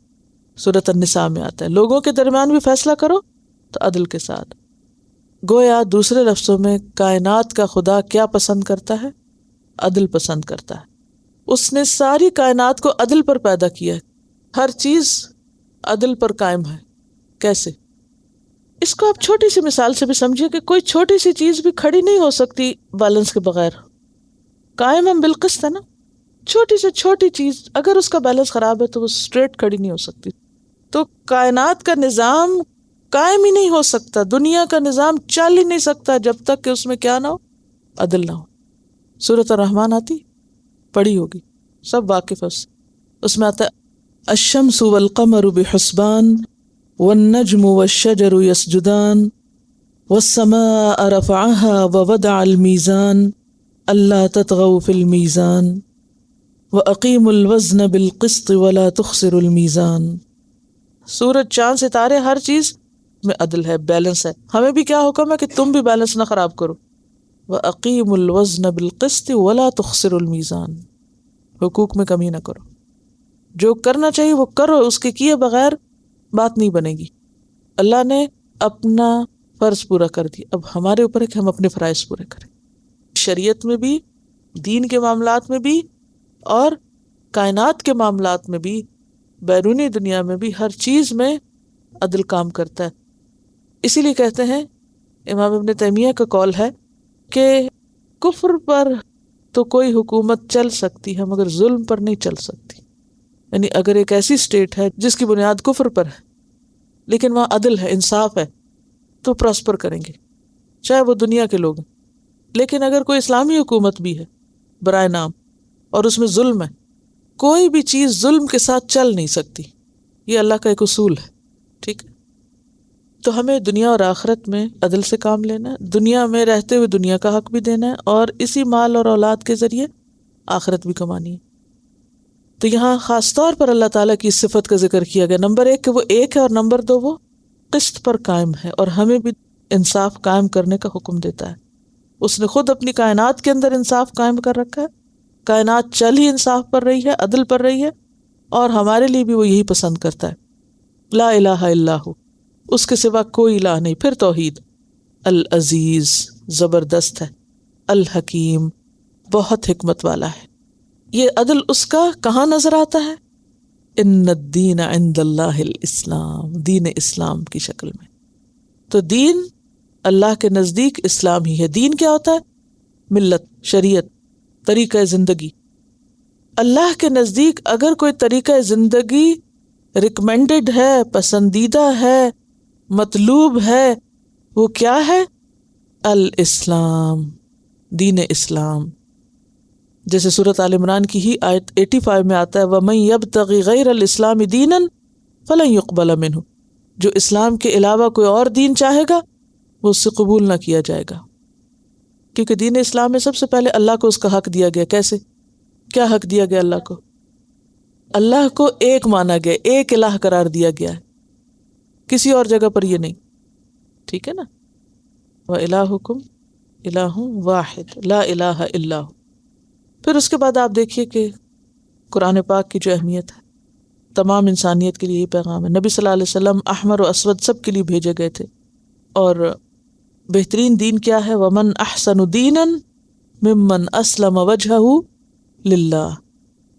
سورۃ النساء میں آتا ہے، لوگوں کے درمیان بھی فیصلہ کرو تو عدل کے ساتھ۔ گویا دوسرے لفظوں میں کائنات کا خدا کیا پسند کرتا ہے؟ عدل پسند کرتا ہے۔ اس نے ساری کائنات کو عدل پر پیدا کیا ہے، ہر چیز عدل پر قائم ہے۔ کیسے؟ اس کو آپ چھوٹی سی مثال سے بھی سمجھیے کہ کوئی چھوٹی سی چیز بھی کھڑی نہیں ہو سکتی بیلنس کے بغیر۔ قائم ہم بالقسط ہے نا، چھوٹی سے چھوٹی چیز اگر اس کا بیلنس خراب ہے تو وہ اسٹریٹ کھڑی نہیں ہو سکتی۔ تو کائنات کا نظام قائم ہی نہیں ہو سکتا، دنیا کا نظام چل ہی نہیں سکتا جب تک کہ اس میں کیا نہ ہو؟ عدل نہ ہو۔ سورۃ الرحمن آتی، پڑھی ہوگی، سب واقف ہے اس میں آتا ہے الشمس والقمر بحسبان والنجم والشجر يسجدان والسماء رفعها ووضع الميزان ألا تطغوا في الميزان وأقيموا الوزن بالقسط ولا تخسروا الميزان۔ سورج، چاند، ستارے، ہر چیز میں عدل ہے، بیلنس ہے۔ ہمیں بھی کیا حکم ہے کہ تم بھی بیلنس نہ خراب کرو۔ وَأَقِيمُوا الْوَزْنَ بِالْقِسْطِ وَلَا تُخْسِرُوا الْمِيزَانَ، حقوق میں کمی نہ کرو، جو کرنا چاہیے وہ کرو، اس کے کیے بغیر بات نہیں بنے گی۔ اللہ نے اپنا فرض پورا کر دیا، اب ہمارے اوپر ہے کہ ہم اپنے فرائض پورے کریں، شریعت میں بھی، دین کے معاملات میں بھی، اور کائنات کے معاملات میں بھی، بیرونی دنیا میں بھی، ہر چیز میں عدل کام کرتا ہے۔ اسی لیے کہتے ہیں، امام ابن تیمیہ کا قول ہے کہ کفر پر تو کوئی حکومت چل سکتی ہے مگر ظلم پر نہیں چل سکتی۔ یعنی اگر ایک ایسی اسٹیٹ ہے جس کی بنیاد کفر پر ہے لیکن وہاں عدل ہے، انصاف ہے، تو پراسپر کریں گے چاہے وہ دنیا کے لوگ ہیں۔ لیکن اگر کوئی اسلامی حکومت بھی ہے برائے نام اور اس میں ظلم ہے، کوئی بھی چیز ظلم کے ساتھ چل نہیں سکتی، یہ اللہ کا ایک اصول ہے، ٹھیک ہے؟ تو ہمیں دنیا اور آخرت میں عدل سے کام لینا ہے، دنیا میں رہتے ہوئے دنیا کا حق بھی دینا ہے، اور اسی مال اور اولاد کے ذریعے آخرت بھی کمانی ہے۔ تو یہاں خاص طور پر اللہ تعالیٰ کی اس صفت کا ذکر کیا گیا، نمبر 1 کہ وہ ایک ہے، اور نمبر 2 وہ قسط پر قائم ہے، اور ہمیں بھی انصاف قائم کرنے کا حکم دیتا ہے۔ اس نے خود اپنی کائنات کے اندر انصاف قائم کر رکھا ہے، کائنات چل ہی انصاف پر رہی ہے، عدل پر رہی ہے، اور ہمارے لیے بھی وہ یہی پسند کرتا ہے۔ لا الہ الا ہو، اس کے سوا کوئی الہ نہیں۔ پھر توحید، العزیز، زبردست ہے، الحکیم، بہت حکمت والا ہے۔ یہ عدل اس کا کہاں نظر آتا ہے؟ ان الدین عند اللہ الاسلام، دین اسلام کی شکل میں۔ تو دین اللہ کے نزدیک اسلام ہی ہے۔ دین کیا ہوتا ہے؟ ملت، شریعت، طریقہ زندگی۔ اللہ کے نزدیک اگر کوئی طریقہ زندگی ریکمینڈڈ ہے، پسندیدہ ہے، مطلوب ہے، وہ کیا ہے؟ الاسلام، دین اسلام۔ جیسے سورۃ آل عمران کی ہی آیت 85 میں آتا ہے وَمَن يَبْتَغِ غَيْرَ الْإِسْلَامِ دِينًا فَلَن يُقْبَلَ مِنْهُ، جو اسلام کے علاوہ کوئی اور دین چاہے گا وہ اس سے قبول نہ کیا جائے گا، کیونکہ دین اسلام میں سب سے پہلے اللہ کو اس کا حق دیا گیا۔ کیسے؟ کیا حق دیا گیا اللہ کو؟ اللہ کو ایک مانا گیا، ایک الہ قرار دیا گیا ہے، کسی اور جگہ پر یہ نہیں، ٹھیک ہے نا؟ وَإِلَٰهُكُمْ إِلَٰهٌ وَاحِدٌ لَا إِلَٰهَ إِلَّا هُوَ۔ پھر اس کے بعد آپ دیکھیے کہ قرآن پاک کی جو اہمیت ہے، تمام انسانیت کے لیے یہ پیغام ہے۔ نبی صلی اللہ علیہ وسلم احمر و اسود سب کے لیے بھیجے گئے تھے، اور بہترین دین کیا ہے؟ وَمَنْ أَحْسَنُ دِينًا مِمَّنْ أَسْلَمَ وَجْهَهُ لِلَّهِ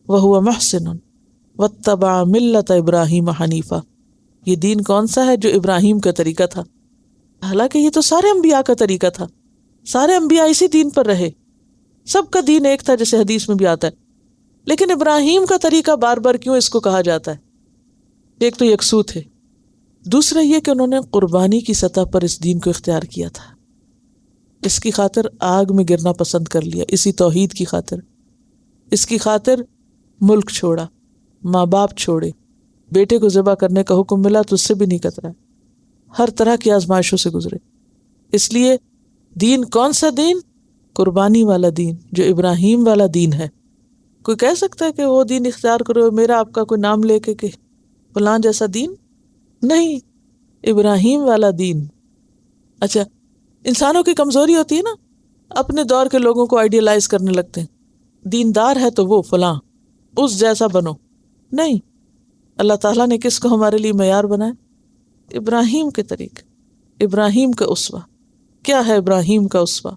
وَهُوَ مُحْسِنٌ وَاتَّبَعَ مِلَّةَ إِبْرَاهِيمَ حَنِيفًا۔ یہ دین کون سا ہے؟ جو ابراہیم کا طریقہ تھا۔ حالانکہ یہ تو سارے انبیاء کا طریقہ تھا، سارے انبیاء اسی دین پر رہے، سب کا دین ایک تھا جیسے حدیث میں بھی آتا ہے، لیکن ابراہیم کا طریقہ بار بار کیوں اس کو کہا جاتا ہے؟ ایک تو یکسو تھے، دوسرا یہ کہ انہوں نے قربانی کی سطح پر اس دین کو اختیار کیا تھا، اس کی خاطر آگ میں گرنا پسند کر لیا، اسی توحید کی خاطر، اس کی خاطر ملک چھوڑا، ماں باپ چھوڑے، بیٹے کو ذبح کرنے کا حکم ملا تو اس سے بھی نہیں کترا، ہر طرح کی آزمائشوں سے گزرے۔ اس لیے دین کون سا دین؟ قربانی والا دین، جو ابراہیم والا دین ہے۔ کوئی کہہ سکتا ہے کہ وہ دین اختیار کرو، میرا آپ کا کوئی نام لے کے کہ فلاں جیسا دین؟ نہیں، ابراہیم والا دین۔ اچھا، انسانوں کی کمزوری ہوتی ہے نا، اپنے دور کے لوگوں کو آئیڈیلائز کرنے لگتے ہیں، دیندار ہے تو وہ فلاں اس جیسا بنو۔ نہیں، اللہ تعالیٰ نے کس کو ہمارے لیے معیار بنایا؟ ابراہیم کے طریقے، ابراہیم کا اسوہ۔ کیا ہے ابراہیم کا اسوہ؟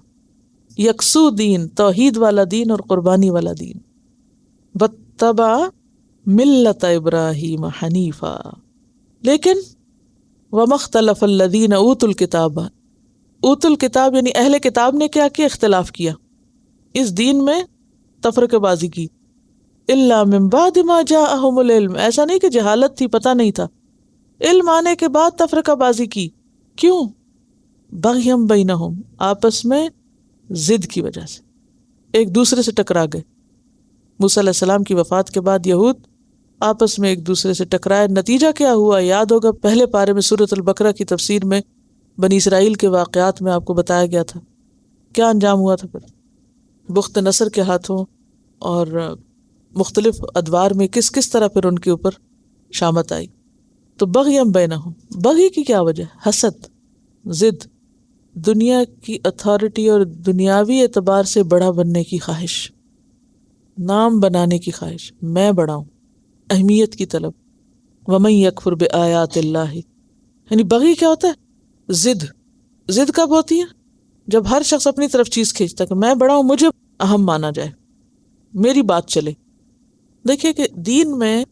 یکسو دین، توحید والا دین اور قربانی والا دین۔ واتبع ملت ابراہیم حنیفا۔ لیکن وما اختلف الذین اوتوا الکتاب، اوتوا الکتاب یعنی اہل کتاب نے کیا کیا؟ اختلاف کیا، اس دین میں تفرقہ بازی کی۔ الا من بعد ما جاءہم العلم، ایسا نہیں کہ جہالت تھی، پتہ نہیں تھا، علم آنے کے بعد تفرقہ بازی کی۔ کیوں؟ بغیم بینہم، آپس میں ضد کی وجہ سے ایک دوسرے سے ٹکرا گئے۔ موسیٰ علیہ السلام کی وفات کے بعد یہود آپس میں ایک دوسرے سے ٹکرائے، نتیجہ کیا ہوا؟ یاد ہوگا پہلے پارے میں سورۃ البقرہ کی تفسیر میں بنی اسرائیل کے واقعات میں آپ کو بتایا گیا تھا کیا انجام ہوا تھا۔ پھر بخت نصر کے ہاتھوں اور مختلف ادوار میں کس کس طرح پھر ان کے اوپر شامت آئی۔ تو بغیم بینہم، بغی کی کیا وجہ؟ حسد، ضد، دنیا کی اتھارٹی اور دنیاوی اعتبار سے بڑا بننے کی خواہش، نام بنانے کی خواہش، میں بڑا ہوں، اہمیت کی طلب۔ ومن یکفر بآیات اللہ، یعنی بغی کیا ہوتا ہے؟ ضد۔ ضد کب ہوتی ہے؟ جب ہر شخص اپنی طرف چیز کھینچتا ہے کہ میں بڑا ہوں، مجھے اہم مانا جائے، میری بات چلے۔ دیکھیے کہ دین میں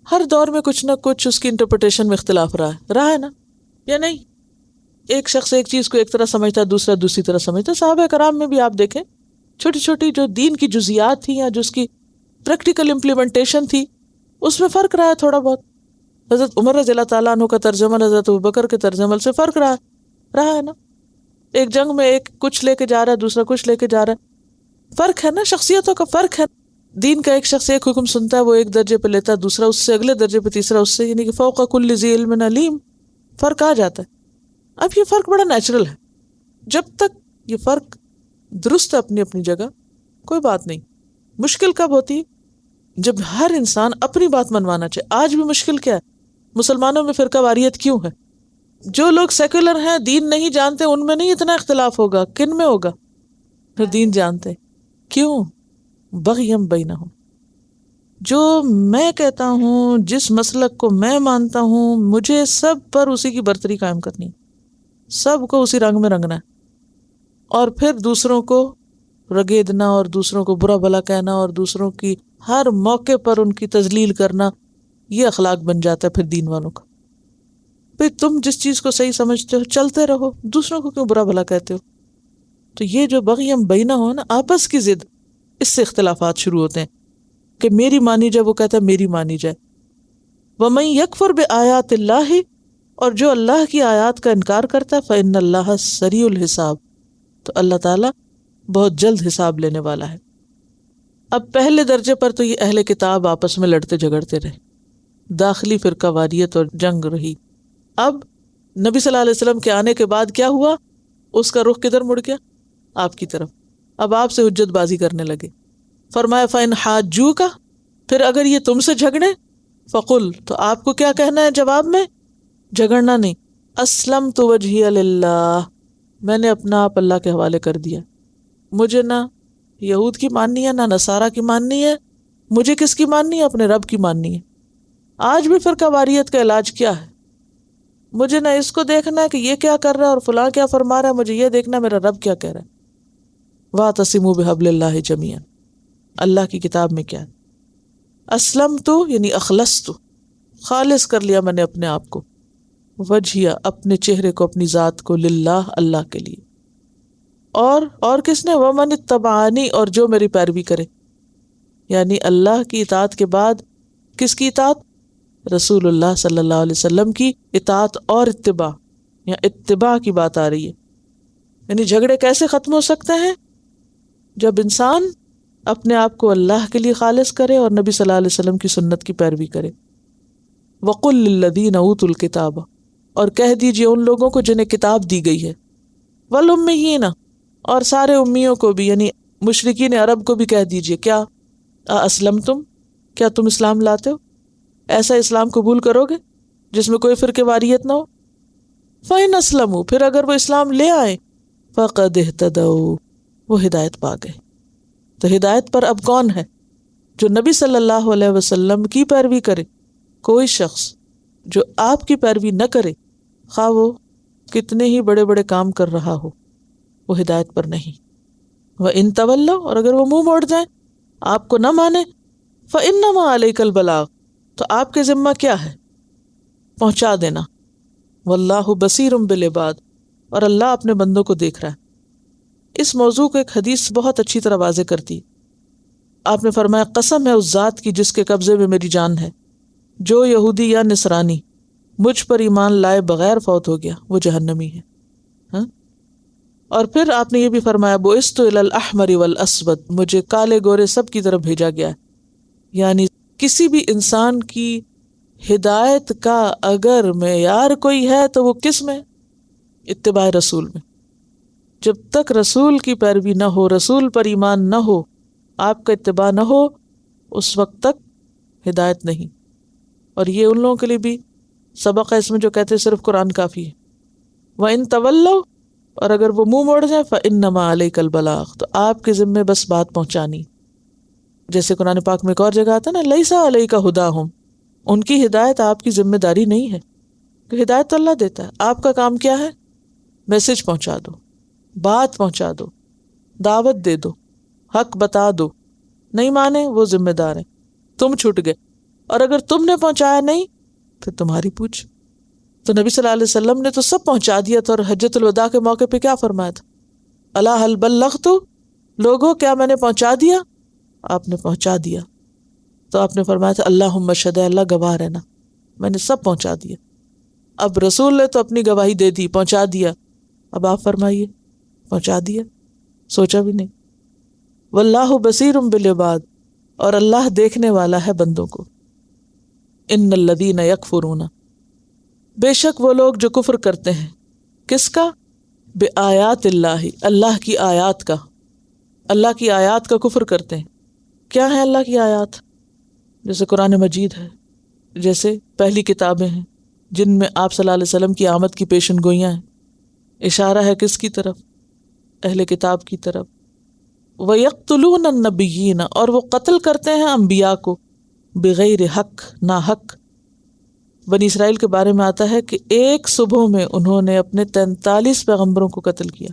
ہر دور میں کچھ نہ کچھ اس کی انٹرپریٹیشن میں اختلاف رہا ہے نا، یا نہیں؟ ایک شخص ایک چیز کو ایک طرح سمجھتا ہے، دوسرا دوسری طرح سمجھتا ہے۔ صحابہ کرام میں بھی آپ دیکھیں، چھوٹی چھوٹی جو دین کی جزیات تھیں یا جو اس کی پریکٹیکل امپلیمنٹیشن تھی، اس میں فرق رہا ہے تھوڑا بہت۔ حضرت عمر رضی اللہ تعالیٰ عنہ کا طرز عمل حضرت ابوبکر کے طرز عمل سے فرق رہا ہے نا۔ ایک جنگ میں ایک کچھ لے کے جا رہا ہے، دوسرا کچھ لے کے جا رہا ہے، فرق ہے نا، شخصیتوں کا فرق ہے۔ دین کا ایک شخص ایک حکم سنتا ہے، وہ ایک درجے پہ لیتا ہے، دوسرا اس سے اگلے درجے پہ، تیسرا اس سے، یعنی کہ فوق کل ذی علم علیم، فرق آ جاتا ہے۔ اب یہ فرق بڑا نیچرل ہے، جب تک یہ فرق درست ہے اپنی اپنی جگہ، کوئی بات نہیں۔ مشکل کب ہوتی ہے؟ جب ہر انسان اپنی بات منوانا چاہے۔ آج بھی مشکل کیا ہے؟ مسلمانوں میں فرقہ واریت کیوں ہے؟ جو لوگ سیکولر ہیں، دین نہیں جانتے، ان میں نہیں اتنا اختلاف ہوگا، کن میں ہوگا؟ جو دین جانتے۔ کیوں؟ بغیم بینہم، جو میں کہتا ہوں، جس مسلک کو میں مانتا ہوں، مجھے سب پر اسی کی برتری قائم کرنی ہے، سب کو اسی رنگ میں رنگنا ہے، اور پھر دوسروں کو رگیدنا اور دوسروں کو برا بھلا کہنا اور دوسروں کی ہر موقع پر ان کی تذلیل کرنا، یہ اخلاق بن جاتا ہے پھر دین والوں کا۔ پھر تم جس چیز کو صحیح سمجھتے ہو چلتے رہو، دوسروں کو کیوں برا بھلا کہتے ہو؟ تو یہ جو بغیم بینہ ہو نا، آپس کی ضد، اس سے اختلافات شروع ہوتے ہیں کہ میری مانی جائے، وہ کہتا ہے میری مانی جائے۔ وَمَن يَكْفُرْ بِآيَاتِ اللَّهِ، اور جو اللہ کی آیات کا انکار کرتا ہے، فَإِنَّ اللَّهَ سَرِيعُ الْحِسَابِ، تو اللہ تعالیٰ بہت جلد حساب لینے والا ہے۔ اب پہلے درجے پر تو یہ اہل کتاب آپس میں لڑتے جھگڑتے رہے، داخلی فرقہ واریت اور جنگ رہی۔ اب نبی صلی اللہ علیہ وسلم کے آنے کے بعد کیا ہوا؟ اس کا رخ کدھر مڑ گیا؟ آپ کی طرف. اب آپ سے حجت بازی کرنے لگے. فرمایا فَإِنْ حَاجُّوكَ، پھر اگر یہ تم سے جھگڑے، فقل، تو آپ کو کیا کہنا ہے جواب میں؟ جھگڑنا نہیں. اسلمت وجہی للہ، میں نے اپنا آپ اللہ کے حوالے کر دیا. مجھے نہ یہود کی ماننی ہے، نہ نصارہ کی ماننی ہے. مجھے کس کی ماننی ہے؟ اپنے رب کی ماننی ہے. آج بھی فرقہ واریت کا علاج کیا ہے؟ مجھے نہ اس کو دیکھنا ہے کہ یہ کیا کر رہا ہے اور فلاں کیا فرما رہا ہے، مجھے یہ دیکھنا ہے میرا رب کیا کہہ رہا ہے. وَاعْتَصِمُوا بِحَبْلِ اللَّهِ جَمِيعًا، اللہ کی کتاب میں کیا ہے؟ اسلمت یعنی اخلصت، خالص کر لیا میں نے اپنے آپ کو، وجہیہ اپنے چہرے کو، اپنی ذات کو، للہ اللہ کے لیے. اور کس نے؟ وَمَنِ اتَّبَعَنِی، اور جو میری پیروی کرے. یعنی اللہ کی اطاعت کے بعد کس کی اطاعت؟ رسول اللہ صلی اللہ علیہ وسلم کی اطاعت اور اتباع. یا اتباع کی بات آ رہی ہے. یعنی جھگڑے کیسے ختم ہو سکتے ہیں؟ جب انسان اپنے آپ کو اللہ کے لیے خالص کرے اور نبی صلی اللہ علیہ وسلم کی سنت کی پیروی کرے. وَقُلْ لِلَّذِينَ أُوتُوا الْكِتَابَ، اور کہہ دیجئے ان لوگوں کو جنہیں کتاب دی گئی ہے. وَالْأُمِّيِّينَ، اور سارے امیوں کو بھی، یعنی مشرکین عرب کو بھی کہہ دیجئے. کیا؟ اسلمتم، کیا تم اسلام لاتے ہو؟ ایسا اسلام قبول کرو گے جس میں کوئی فرقے واریت نہ ہو؟ فَإِنْ أَسْلَمُوا، پھر اگر وہ اسلام لے آئے، فَقَدْ اهْتَدَوْا، وہ ہدایت پا گئے. تو ہدایت پر اب کون ہے؟ جو نبی صلی اللہ علیہ وسلم کی پیروی کرے. کوئی شخص جو آپ کی پیروی نہ کرے، خواہ وہ کتنے ہی بڑے بڑے کام کر رہا ہو، وہ ہدایت پر نہیں. وَإِن تَوَلَّوْا، اور اگر وہ منہ موڑ جائیں، آپ کو نہ مانے، فَإِنَّمَا عَلَيْكَ الْبَلَاغُ، تو آپ کے ذمہ کیا ہے؟ پہنچا دینا. وَاللَّهُ بَصِيرٌ بِالْعِبَادِ، اور اللہ اپنے بندوں کو دیکھ رہا ہے. اس موضوع کو ایک حدیث بہت اچھی طرح واضح کرتی ہے. آپ نے فرمایا قسم ہے اس ذات کی جس کے قبضے میں میری جان ہے، جو یہودی یا نصرانی مجھ پر ایمان لائے بغیر فوت ہو گیا، وہ جہنمی ہے. ہاں؟ اور پھر آپ نے یہ بھی فرمایا بُعِثْتُ إِلَى الْأَحْمَرِ وَالْأَسْوَدِ، مجھے کالے گورے سب کی طرف بھیجا گیا ہے. یعنی کسی بھی انسان کی ہدایت کا اگر معیار کوئی ہے تو وہ کس میں؟ اتباع رسول میں. جب تک رسول کی پیروی نہ ہو، رسول پر ایمان نہ ہو، آپ کا اتباع نہ ہو، اس وقت تک ہدایت نہیں. اور یہ ان لوگوں کے لیے بھی سبق ہے اس میں جو کہتے ہیں صرف قرآن کافی ہے. وَإِن تَوَلَّوْا، اور اگر وہ منہ موڑ جائیں، فَإِنَّمَا عَلَيْكَ الْبَلَاغُ، تو آپ کے ذمے بس بات پہنچانی. جیسے قرآن پاک میں ایک اور جگہ آتا ہے نا، لَيْسَ عَلَيْكَ هُدَاهُمْ، ان کی ہدایت آپ کی ذمہ داری نہیں ہے. کہ ہدایت تو اللہ دیتا ہے، آپ کا کام کیا ہے؟ میسج پہنچا دو، بات پہنچا دو، دعوت دے دو، حق بتا دو. نہیں مانے وہ ذمہ دار ہیں، تم چھٹ گئے. اور اگر تم نے پہنچایا نہیں پھر تمہاری پوچھ. تو نبی صلی اللہ علیہ وسلم نے تو سب پہنچا دیا تھا. اور حجۃ الوداع کے موقع پہ کیا فرمایا تھا؟ الا هل بلغت، لوگوں کیا میں نے پہنچا دیا؟ آپ نے پہنچا دیا. تو آپ نے فرمایا تھا اللہم اشہد، اللہ گواہ رہنا میں نے سب پہنچا دیا. اب رسول نے تو اپنی گواہی دے دی، پہنچا دیا. اب آپ فرمائیے، پہنچا دیا، سوچا بھی نہیں. واللہ بصیر بالعباد، اور اللہ دیکھنے والا ہے بندوں کو. ان الذین یکفرون، بے شک وہ لوگ جو کفر کرتے ہیں. کس کا؟ بآیات اللہ، اللہ کی آیات کا. اللہ کی آیات کا کفر کرتے ہیں. کیا ہے اللہ کی آیات؟ جیسے قرآن مجید ہے، جیسے پہلی کتابیں ہیں جن میں آپ صلی اللہ علیہ وسلم کی آمد کی پیشن گوئیاں ہیں. اشارہ ہے کس کی طرف؟ اہل کتاب کی طرف. وَيَقْتُلُونَ النَّبِيِّينَ، اور وہ قتل کرتے ہیں انبیاء کو، بغیر حق، نا حق. بنی اسرائیل کے بارے میں آتا ہے کہ ایک صبح میں انہوں نے اپنے 43 پیغمبروں کو قتل کیا.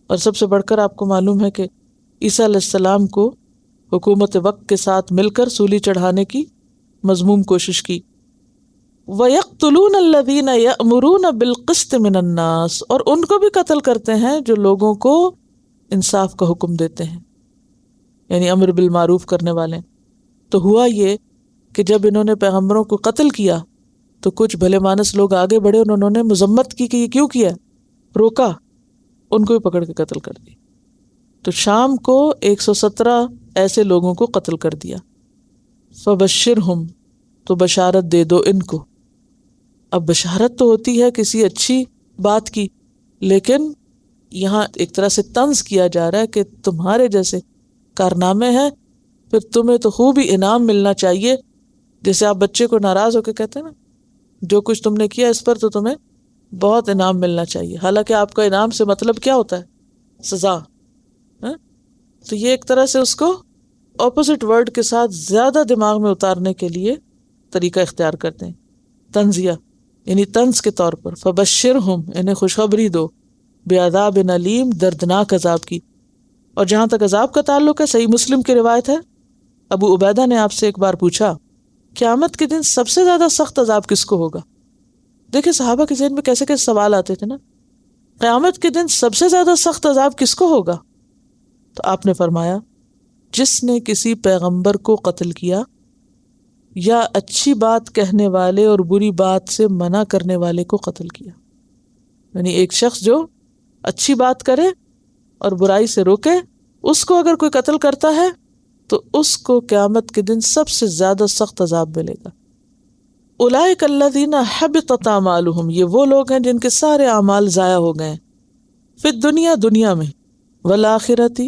اور سب سے بڑھ کر آپ کو معلوم ہے کہ عیسیٰ علیہ السلام کو حکومت وقت کے ساتھ مل کر سولی چڑھانے کی مذموم کوشش کی. وَيَقْتُلُونَ الَّذِينَ يَأْمُرُونَ بِالْقِسْطِ مِنَ النَّاسِ، اور ان کو بھی قتل کرتے ہیں جو لوگوں کو انصاف کا حکم دیتے ہیں، یعنی امر بالمعروف کرنے والے. تو ہوا یہ کہ جب انہوں نے پیغمبروں کو قتل کیا تو کچھ بھلے مانس لوگ آگے بڑھے، انہوں نے مذمت کی کہ یہ کیوں کیا، روکا، ان کو بھی پکڑ کے قتل کر دی. تو شام کو 117 ایسے لوگوں کو قتل کر دیا. فبشرہم، تو بشارت دے دو ان کو. اب بشارت تو ہوتی ہے کسی اچھی بات کی، لیکن یہاں ایک طرح سے طنز کیا جا رہا ہے کہ تمہارے جیسے کارنامے ہیں پھر تمہیں تو خوب ہی انعام ملنا چاہیے. جیسے آپ بچے کو ناراض ہو کے کہتے ہیں نا جو کچھ تم نے کیا اس پر تو تمہیں بہت انعام ملنا چاہیے، حالانکہ آپ کا انعام سے مطلب کیا ہوتا ہے؟ سزا. تو یہ ایک طرح سے اس کو اپوزٹ ورڈ کے ساتھ زیادہ دماغ میں اتارنے کے لیے طریقہ اختیار کرتے ہیں. تنزیہ یعنی طنز کے طور پر. فبشرہم انہیں خوشخبری دو بعذاب علیم دردناک عذاب کی. اور جہاں تک عذاب کا تعلق ہے صحیح مسلم کی روایت ہے ابو عبیدہ نے آپ سے ایک بار پوچھا قیامت کے دن سب سے زیادہ سخت عذاب کس کو ہوگا؟ دیکھیں صحابہ کے ذہن میں کیسے کیسے سوال آتے تھے نا. قیامت کے دن سب سے زیادہ سخت عذاب کس کو ہوگا؟ تو آپ نے فرمایا جس نے کسی پیغمبر کو قتل کیا یا اچھی بات کہنے والے اور بری بات سے منع کرنے والے کو قتل کیا. یعنی ایک شخص جو اچھی بات کرے اور برائی سے روکے اس کو اگر کوئی قتل کرتا ہے تو اس کو قیامت کے دن سب سے زیادہ سخت عذاب ملے گا. اولئک الذین حبطت اعمالہم یہ وہ لوگ ہیں جن کے سارے اعمال ضائع ہو گئے فی الدنیا دنیا میں والآخرۃ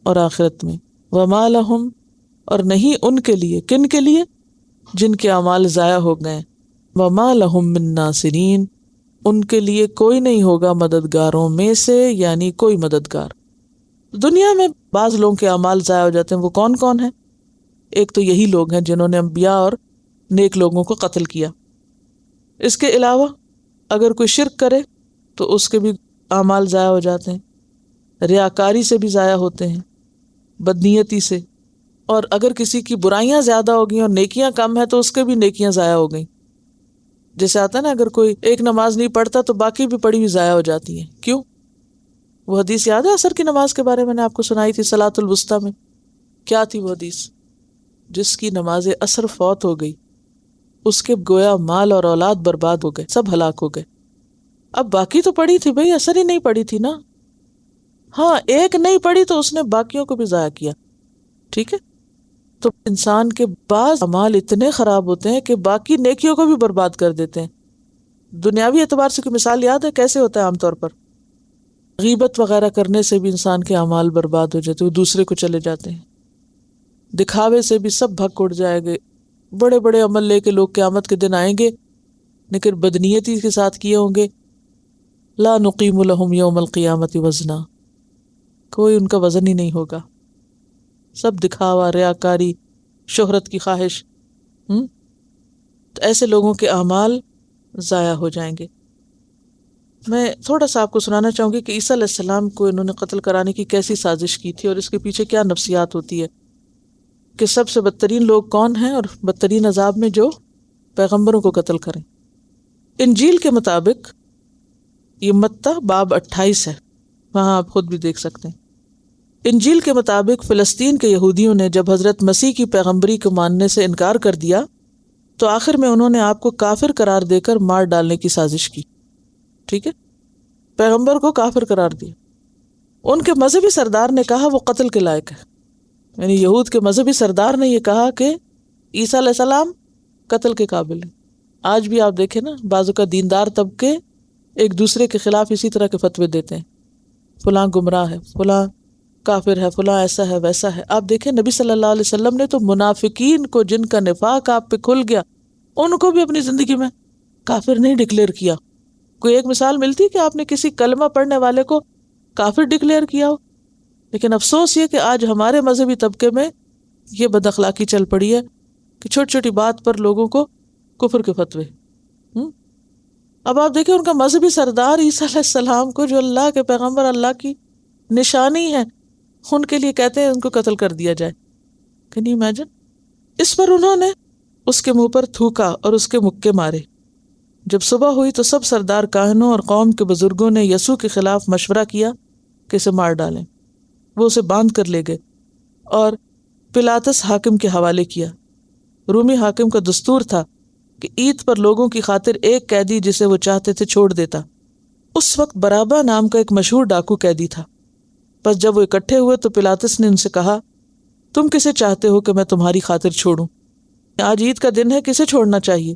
اور آخرت میں وما لہم اور نہیں ان کے لیے کن کے لیے جن کے اعمال ضائع ہو گئے وما لہم من ناصرین ان کے لیے کوئی نہیں ہوگا مددگاروں میں سے یعنی کوئی مددگار. دنیا میں بعض لوگوں کے اعمال ضائع ہو جاتے ہیں وہ کون کون ہیں؟ ایک تو یہی لوگ ہیں جنہوں نے انبیاء اور نیک لوگوں کو قتل کیا. اس کے علاوہ اگر کوئی شرک کرے تو اس کے بھی اعمال ضائع ہو جاتے ہیں، ریاکاری سے بھی ضائع ہوتے ہیں، بدنیتی سے. اور اگر کسی کی برائیاں زیادہ ہو گئیں اور نیکیاں کم ہیں تو اس کے بھی نیکیاں ضائع ہو گئیں. جیسے آتا ہے نا اگر کوئی ایک نماز نہیں پڑھتا تو باقی بھی پڑھی ہوئی ضائع ہو جاتی ہیں. کیوں؟ وہ حدیث یاد ہے عصر کی نماز کے بارے میں نے آپ کو سنائی تھی صلاۃ الوسطیٰ میں؟ کیا تھی وہ حدیث؟ جس کی نماز عصر فوت ہو گئی اس کے گویا مال اور اولاد برباد ہو گئے، سب ہلاک ہو گئے. اب باقی تو پڑھی تھی بھائی، عصر ہی نہیں پڑھی تھی نا. ہاں ایک نہیں پڑھی تو اس نے باقیوں کو بھی ضائع کیا. ٹھیک ہے، تو انسان کے بعض اعمال اتنے خراب ہوتے ہیں کہ باقی نیکیوں کو بھی برباد کر دیتے ہیں. دنیاوی اعتبار سے کوئی مثال یاد ہے کیسے ہوتا ہے؟ عام طور پر غیبت وغیرہ کرنے سے بھی انسان کے اعمال برباد ہو جاتے ہیں، وہ دوسرے کو چلے جاتے ہیں. دکھاوے سے بھی سب بھگ اڑ جائے گے. بڑے بڑے عمل لے کے لوگ قیامت کے دن آئیں گے لیکن بدنیتی کے ساتھ کیے ہوں گے. لا نقیم لہم یوم القیامت وزنا، کوئی ان کا وزن ہی نہیں ہوگا. سب دکھاوا، ریاکاری، شہرت کی خواہش. تو ایسے لوگوں کے اعمال ضائع ہو جائیں گے. میں تھوڑا سا آپ کو سنانا چاہوں گی کہ عیسیٰ علیہ السلام کو انہوں نے قتل کرانے کی کیسی سازش کی تھی اور اس کے پیچھے کیا نفسیات ہوتی ہے کہ سب سے بدترین لوگ کون ہیں اور بدترین عذاب میں جو پیغمبروں کو قتل کریں. انجیل کے مطابق یہ متی باب 28 ہے، وہاں آپ خود بھی دیکھ سکتے ہیں. انجیل کے مطابق فلسطین کے یہودیوں نے جب حضرت مسیح کی پیغمبری کو ماننے سے انکار کر دیا تو آخر میں انہوں نے آپ کو کافر قرار دے کر مار ڈالنے کی سازش کی. ٹھیک ہے، پیغمبر کو کافر قرار دیا. ان کے مذہبی سردار نے کہا وہ قتل کے لائق ہے. یعنی یہود کے مذہبی سردار نے یہ کہا کہ عیسیٰ علیہ السلام قتل کے قابل ہیں. آج بھی آپ دیکھیں نا بعضوں کا دیندار طبقے ایک دوسرے کے خلاف اسی طرح کے فتوے دیتے ہیں، فلاں گمراہ ہے، فلاں کافر ہے، فلاں ایسا ہے ویسا ہے. آپ دیکھیں نبی صلی اللہ علیہ وسلم نے تو منافقین کو جن کا نفاق آپ پہ کھل گیا ان کو بھی اپنی زندگی میں کافر نہیں ڈکلیئر کیا. کوئی ایک مثال ملتی کہ آپ نے کسی کلمہ پڑھنے والے کو کافر ڈکلیئر کیا ہو؟ لیکن افسوس یہ کہ آج ہمارے مذہبی طبقے میں یہ بد اخلاقی چل پڑی ہے کہ چھوٹی چھوٹی بات پر لوگوں کو کفر کے فتوے. اب آپ دیکھیں ان کا مذہبی سردار عیسیٰ علیہ السلام کو جو اللہ کے پیغمبر، اللہ کی نشانی ہے، ان کے لیے کہتے ہیں ان کو قتل کر دیا جائے. Can you imagine? اس پر انہوں نے اس کے منہ پر تھوکا اور اس کے مکے مارے. جب صبح ہوئی تو سب سردار کاہنوں اور قوم کے بزرگوں نے یسوع کے خلاف مشورہ کیا کہ اسے مار ڈالیں. وہ اسے باندھ کر لے گئے اور پلاطس حاکم کے حوالے کیا. رومی حاکم کا دستور تھا کہ عید پر لوگوں کی خاطر ایک قیدی جسے وہ چاہتے تھے چھوڑ دیتا. اس وقت برابا نام کا ایک مشہور ڈاکو قیدی تھا. بس جب وہ اکٹھے ہوئے تو پلاطس نے ان سے کہا تم کسے چاہتے ہو کہ میں تمہاری خاطر چھوڑوں؟ آج عید کا دن ہے، کسے چھوڑنا چاہیے،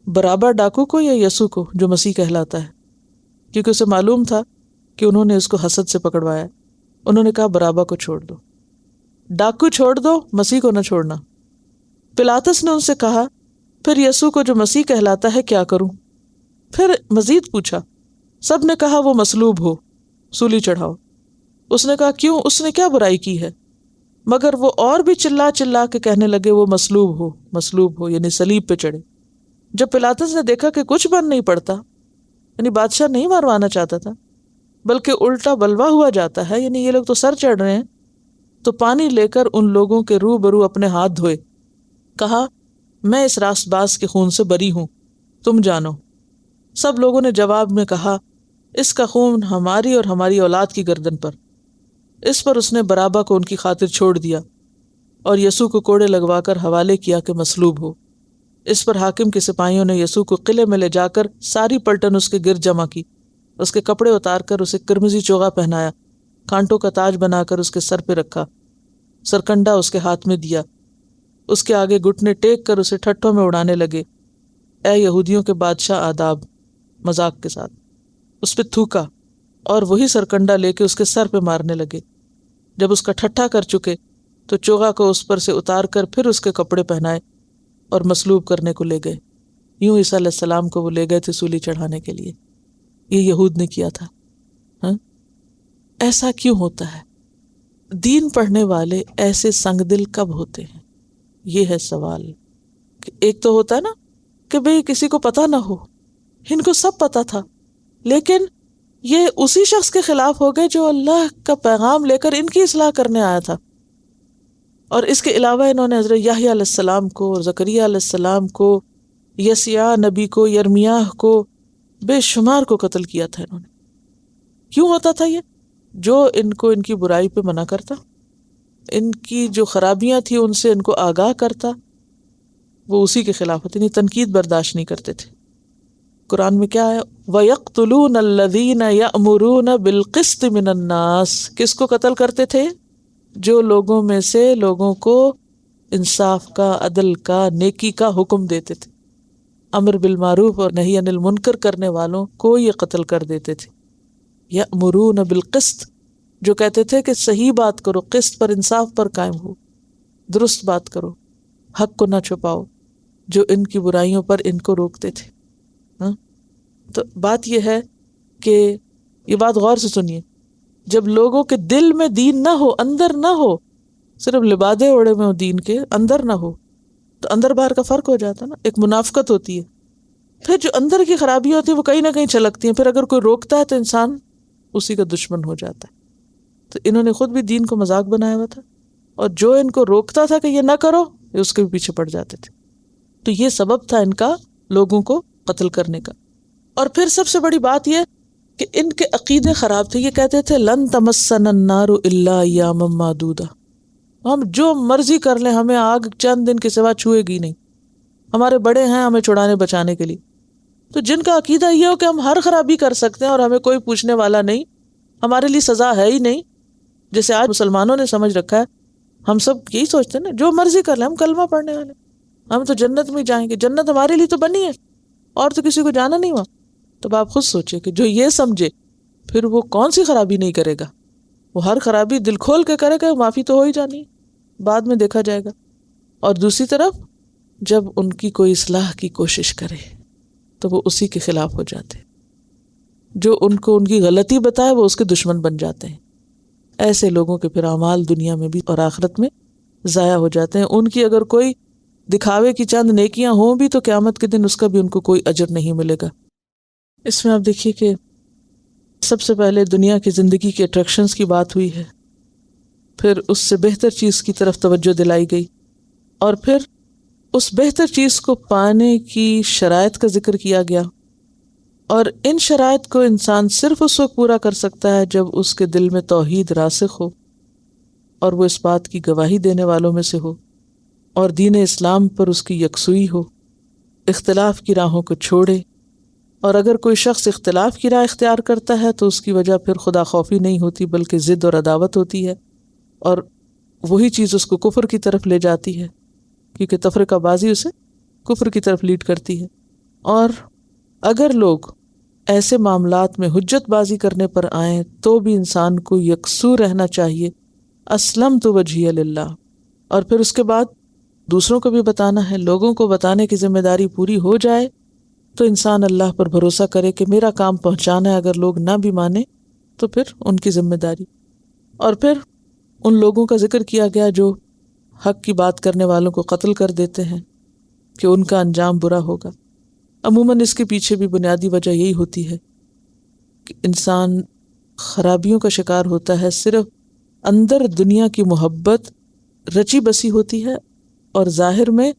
برابا ڈاکو کو یا یسوع کو جو مسیح کہلاتا ہے؟ کیونکہ اسے معلوم تھا کہ انہوں نے اس کو حسد سے پکڑوایا. انہوں نے کہا برابا کو چھوڑ دو، ڈاکو چھوڑ دو، مسیح کو نہ چھوڑنا. پلاطس نے ان سے کہا پھر یسوع کو جو مسیح کہلاتا ہے کیا کروں؟ پھر مزید پوچھا. سب نے کہا وہ مصلوب ہو، سولی چڑھاؤ. اس نے کہا کیوں، اس نے کیا برائی کی ہے؟ مگر وہ اور بھی چلا چلا کے کہنے لگے وہ مصلوب ہو، مصلوب ہو، یعنی صلیب پہ چڑھے. جب پلاطس نے دیکھا کہ کچھ بن نہیں پڑتا، یعنی بادشاہ نہیں ماروانا چاہتا تھا بلکہ الٹا بلوا ہوا جاتا ہے، یعنی یہ لوگ تو سر چڑھ رہے ہیں، تو پانی لے کر ان لوگوں کے روبرو اپنے ہاتھ دھوئے. کہا میں اس راست باز کے خون سے بری ہوں، تم جانو. سب لوگوں نے جواب میں کہا اس کا خون ہماری اور ہماری اولاد کی گردن پر. اس پر اس نے برابا کو ان کی خاطر چھوڑ دیا اور یسوع کو کوڑے لگوا کر حوالے کیا کہ مصلوب ہو. اس پر حاکم کے سپاہیوں نے یسوع کو قلعے میں لے جا کر ساری پلٹن اس کے گرد جمع کی، اس کے کپڑے اتار کر اسے قرمزی چوغا پہنایا، کانٹوں کا تاج بنا کر اس کے سر پہ رکھا، سرکنڈا اس کے ہاتھ میں دیا، اس کے آگے گھٹنے ٹیک کر اسے ٹھٹھوں میں اڑانے لگے. اے یہودیوں کے بادشاہ آداب، مذاق کے ساتھ اس پہ تھوکا اور وہی سرکنڈا لے کے اس کے سر پہ مارنے لگے. جب اس کا ٹھٹھا کر چکے تو چوغا کو اس پر سے اتار کر پھر اس کے کپڑے پہنائے اور مصلوب کرنے کو لے گئے. یوں عیسیٰ علیہ السلام کو وہ لے گئے تھے سولی چڑھانے کے لیے. یہ یہود نے کیا تھا. ہاں ایسا کیوں ہوتا ہے؟ دین پڑھنے والے ایسے سنگ دل کب ہوتے ہیں؟ یہ ہے سوال. کہ ایک تو ہوتا ہے نا کہ بھئی کسی کو پتہ نہ ہو، ان کو سب پتہ تھا، لیکن یہ اسی شخص کے خلاف ہو گئے جو اللہ کا پیغام لے کر ان کی اصلاح کرنے آیا تھا. اور اس کے علاوہ انہوں نے حضرت یحییٰ علیہ السلام کو اور زکریا علیہ السلام کو، یسیع نبی کو، یرمیاہ کو، بے شمار کو قتل کیا تھا. انہوں نے کیوں ہوتا تھا یہ؟ جو ان کو ان کی برائی پہ منع کرتا، ان کی جو خرابیاں تھیں ان سے ان کو آگاہ کرتا، وہ اسی کے خلاف ہوتے، نہیں تنقید برداشت نہیں کرتے تھے. قرآن میں کیا ہے؟ وَيَقْتُلُونَ الَّذِينَ يَأْمُرُونَ بِالْقِسْطِ مِنَ النَّاسِ. کس کو قتل کرتے تھے؟ جو لوگوں میں سے لوگوں کو انصاف کا، عدل کا، نیکی کا حکم دیتے تھے. امر بالمعروف اور نہی عن المنکر کرنے والوں کو یہ قتل کر دیتے تھے. یأمرون بالقسط، جو کہتے تھے کہ صحیح بات کرو، قسط پر، انصاف پر قائم ہو، درست بات کرو، حق کو نہ چھپاؤ، جو ان کی برائیوں پر ان کو روکتے تھے. تو بات یہ ہے کہ یہ بات غور سے سنیے، جب لوگوں کے دل میں دین نہ ہو، اندر نہ ہو، صرف لبادے اوڑے میں ہو دین کے، اندر نہ ہو، تو اندر باہر کا فرق ہو جاتا ہے نا. ایک منافقت ہوتی ہے، پھر جو اندر کی خرابی ہوتی ہے وہ کہیں نہ کہیں چھلکتی ہیں، پھر اگر کوئی روکتا ہے تو انسان اسی کا دشمن ہو جاتا ہے. تو انہوں نے خود بھی دین کو مذاق بنایا ہوا تھا، اور جو ان کو روکتا تھا کہ یہ نہ کرو، یہ اس کے بھی پیچھے پڑ جاتے تھے. تو یہ سبب تھا ان کا لوگوں کو قتل کرنے کا. اور پھر سب سے بڑی بات یہ کہ ان کے عقیدے خراب تھے. یہ کہتے تھے لن تمسنا النار الا ایاما معدودہ، ہم جو مرضی کر لیں ہمیں آگ چند دن کے سوا چھوئے گی نہیں، ہمارے بڑے ہیں ہمیں چھڑانے بچانے کے لیے. تو جن کا عقیدہ یہ ہو کہ ہم ہر خرابی کر سکتے ہیں اور ہمیں کوئی پوچھنے والا نہیں، ہمارے لیے سزا ہے ہی نہیں، جیسے آج مسلمانوں نے سمجھ رکھا ہے، ہم سب یہی سوچتے ہیں نا جو مرضی کر لیں، ہم کلمہ پڑھنے والے، ہم تو جنت میں جائیں گے، جنت ہمارے لیے تو بنی ہے اور تو کسی کو جانا نہیں ہوا. تو آپ خود سوچیں کہ جو یہ سمجھے پھر وہ کون سی خرابی نہیں کرے گا. وہ ہر خرابی دل کھول کے کرے گا، معافی تو ہو ہی جانی ہے، بعد میں دیکھا جائے گا. اور دوسری طرف جب ان کی کوئی اصلاح کی کوشش کرے تو وہ اسی کے خلاف ہو جاتے، جو ان کو ان کی غلطی بتائے وہ اس کے دشمن بن جاتے ہیں. ایسے لوگوں کے پھر اعمال دنیا میں بھی اور آخرت میں ضائع ہو جاتے ہیں. ان کی اگر کوئی دکھاوے کی چند نیکیاں ہوں بھی تو قیامت کے دن اس کا بھی ان کو کوئی اجر نہیں ملے گا. اس میں آپ دیکھیے کہ سب سے پہلے دنیا کی زندگی کے اٹریکشنز کی بات ہوئی ہے، پھر اس سے بہتر چیز کی طرف توجہ دلائی گئی، اور پھر اس بہتر چیز کو پانے کی شرائط کا ذکر کیا گیا. اور ان شرائط کو انسان صرف اس وقت پورا کر سکتا ہے جب اس کے دل میں توحید راسخ ہو اور وہ اس بات کی گواہی دینے والوں میں سے ہو، اور دین اسلام پر اس کی یکسوئی ہو، اختلاف کی راہوں کو چھوڑے. اور اگر کوئی شخص اختلاف کی راہ اختیار کرتا ہے تو اس کی وجہ پھر خدا خوفی نہیں ہوتی بلکہ ضد اور عداوت ہوتی ہے، اور وہی چیز اس کو کفر کی طرف لے جاتی ہے، کیونکہ تفرقہ بازی اسے کفر کی طرف لیڈ کرتی ہے. اور اگر لوگ ایسے معاملات میں حجت بازی کرنے پر آئیں تو بھی انسان کو یکسو رہنا چاہیے، اسلمت وجہی للہ، اور پھر اس کے بعد دوسروں کو بھی بتانا ہے، لوگوں کو بتانے کی ذمہ داری پوری ہو جائے تو انسان اللہ پر بھروسہ کرے کہ میرا کام پہنچانا ہے، اگر لوگ نہ بھی مانے تو پھر ان کی ذمہ داری۔ اور پھر ان لوگوں کا ذکر کیا گیا جو حق کی بات کرنے والوں کو قتل کر دیتے ہیں کہ ان کا انجام برا ہوگا۔ عموماً اس کے پیچھے بھی بنیادی وجہ یہی ہوتی ہے کہ انسان خرابیوں کا شکار ہوتا ہے، صرف اندر دنیا کی محبت رچی بسی ہوتی ہے اور ظاہر میں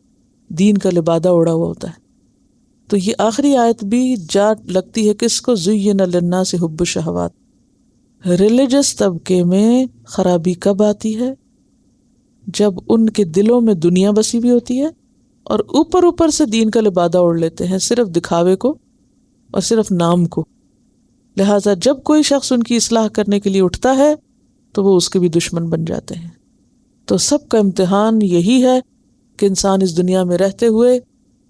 دین کا لبادہ اڑا ہوا ہوتا ہے۔ تو یہ آخری آیت بھی جا لگتی ہے کس کو، زین للناس حب الشہوات۔ ریلیجس طبقے میں خرابی کب آتی ہے؟ جب ان کے دلوں میں دنیا بسی بھی ہوتی ہے اور اوپر سے دین کا لبادہ اوڑھ لیتے ہیں، صرف دکھاوے کو اور صرف نام کو۔ لہٰذا جب کوئی شخص ان کی اصلاح کرنے کے لیے اٹھتا ہے تو وہ اس کے بھی دشمن بن جاتے ہیں۔ تو سب کا امتحان یہی ہے کہ انسان اس دنیا میں رہتے ہوئے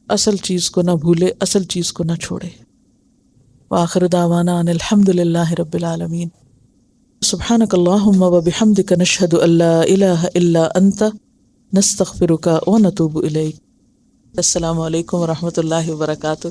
اصل چیز کو نہ بھولے، اصل چیز کو نہ چھوڑے۔ وآخر دعوانا ان الحمد للہ رب العالمین۔ سبحانک اللہم وبحمدک نشہد ان لا الہ الا انت نستغفرک ونتوب الیک۔ السلام علیکم ورحمۃ اللہ وبرکاتہ۔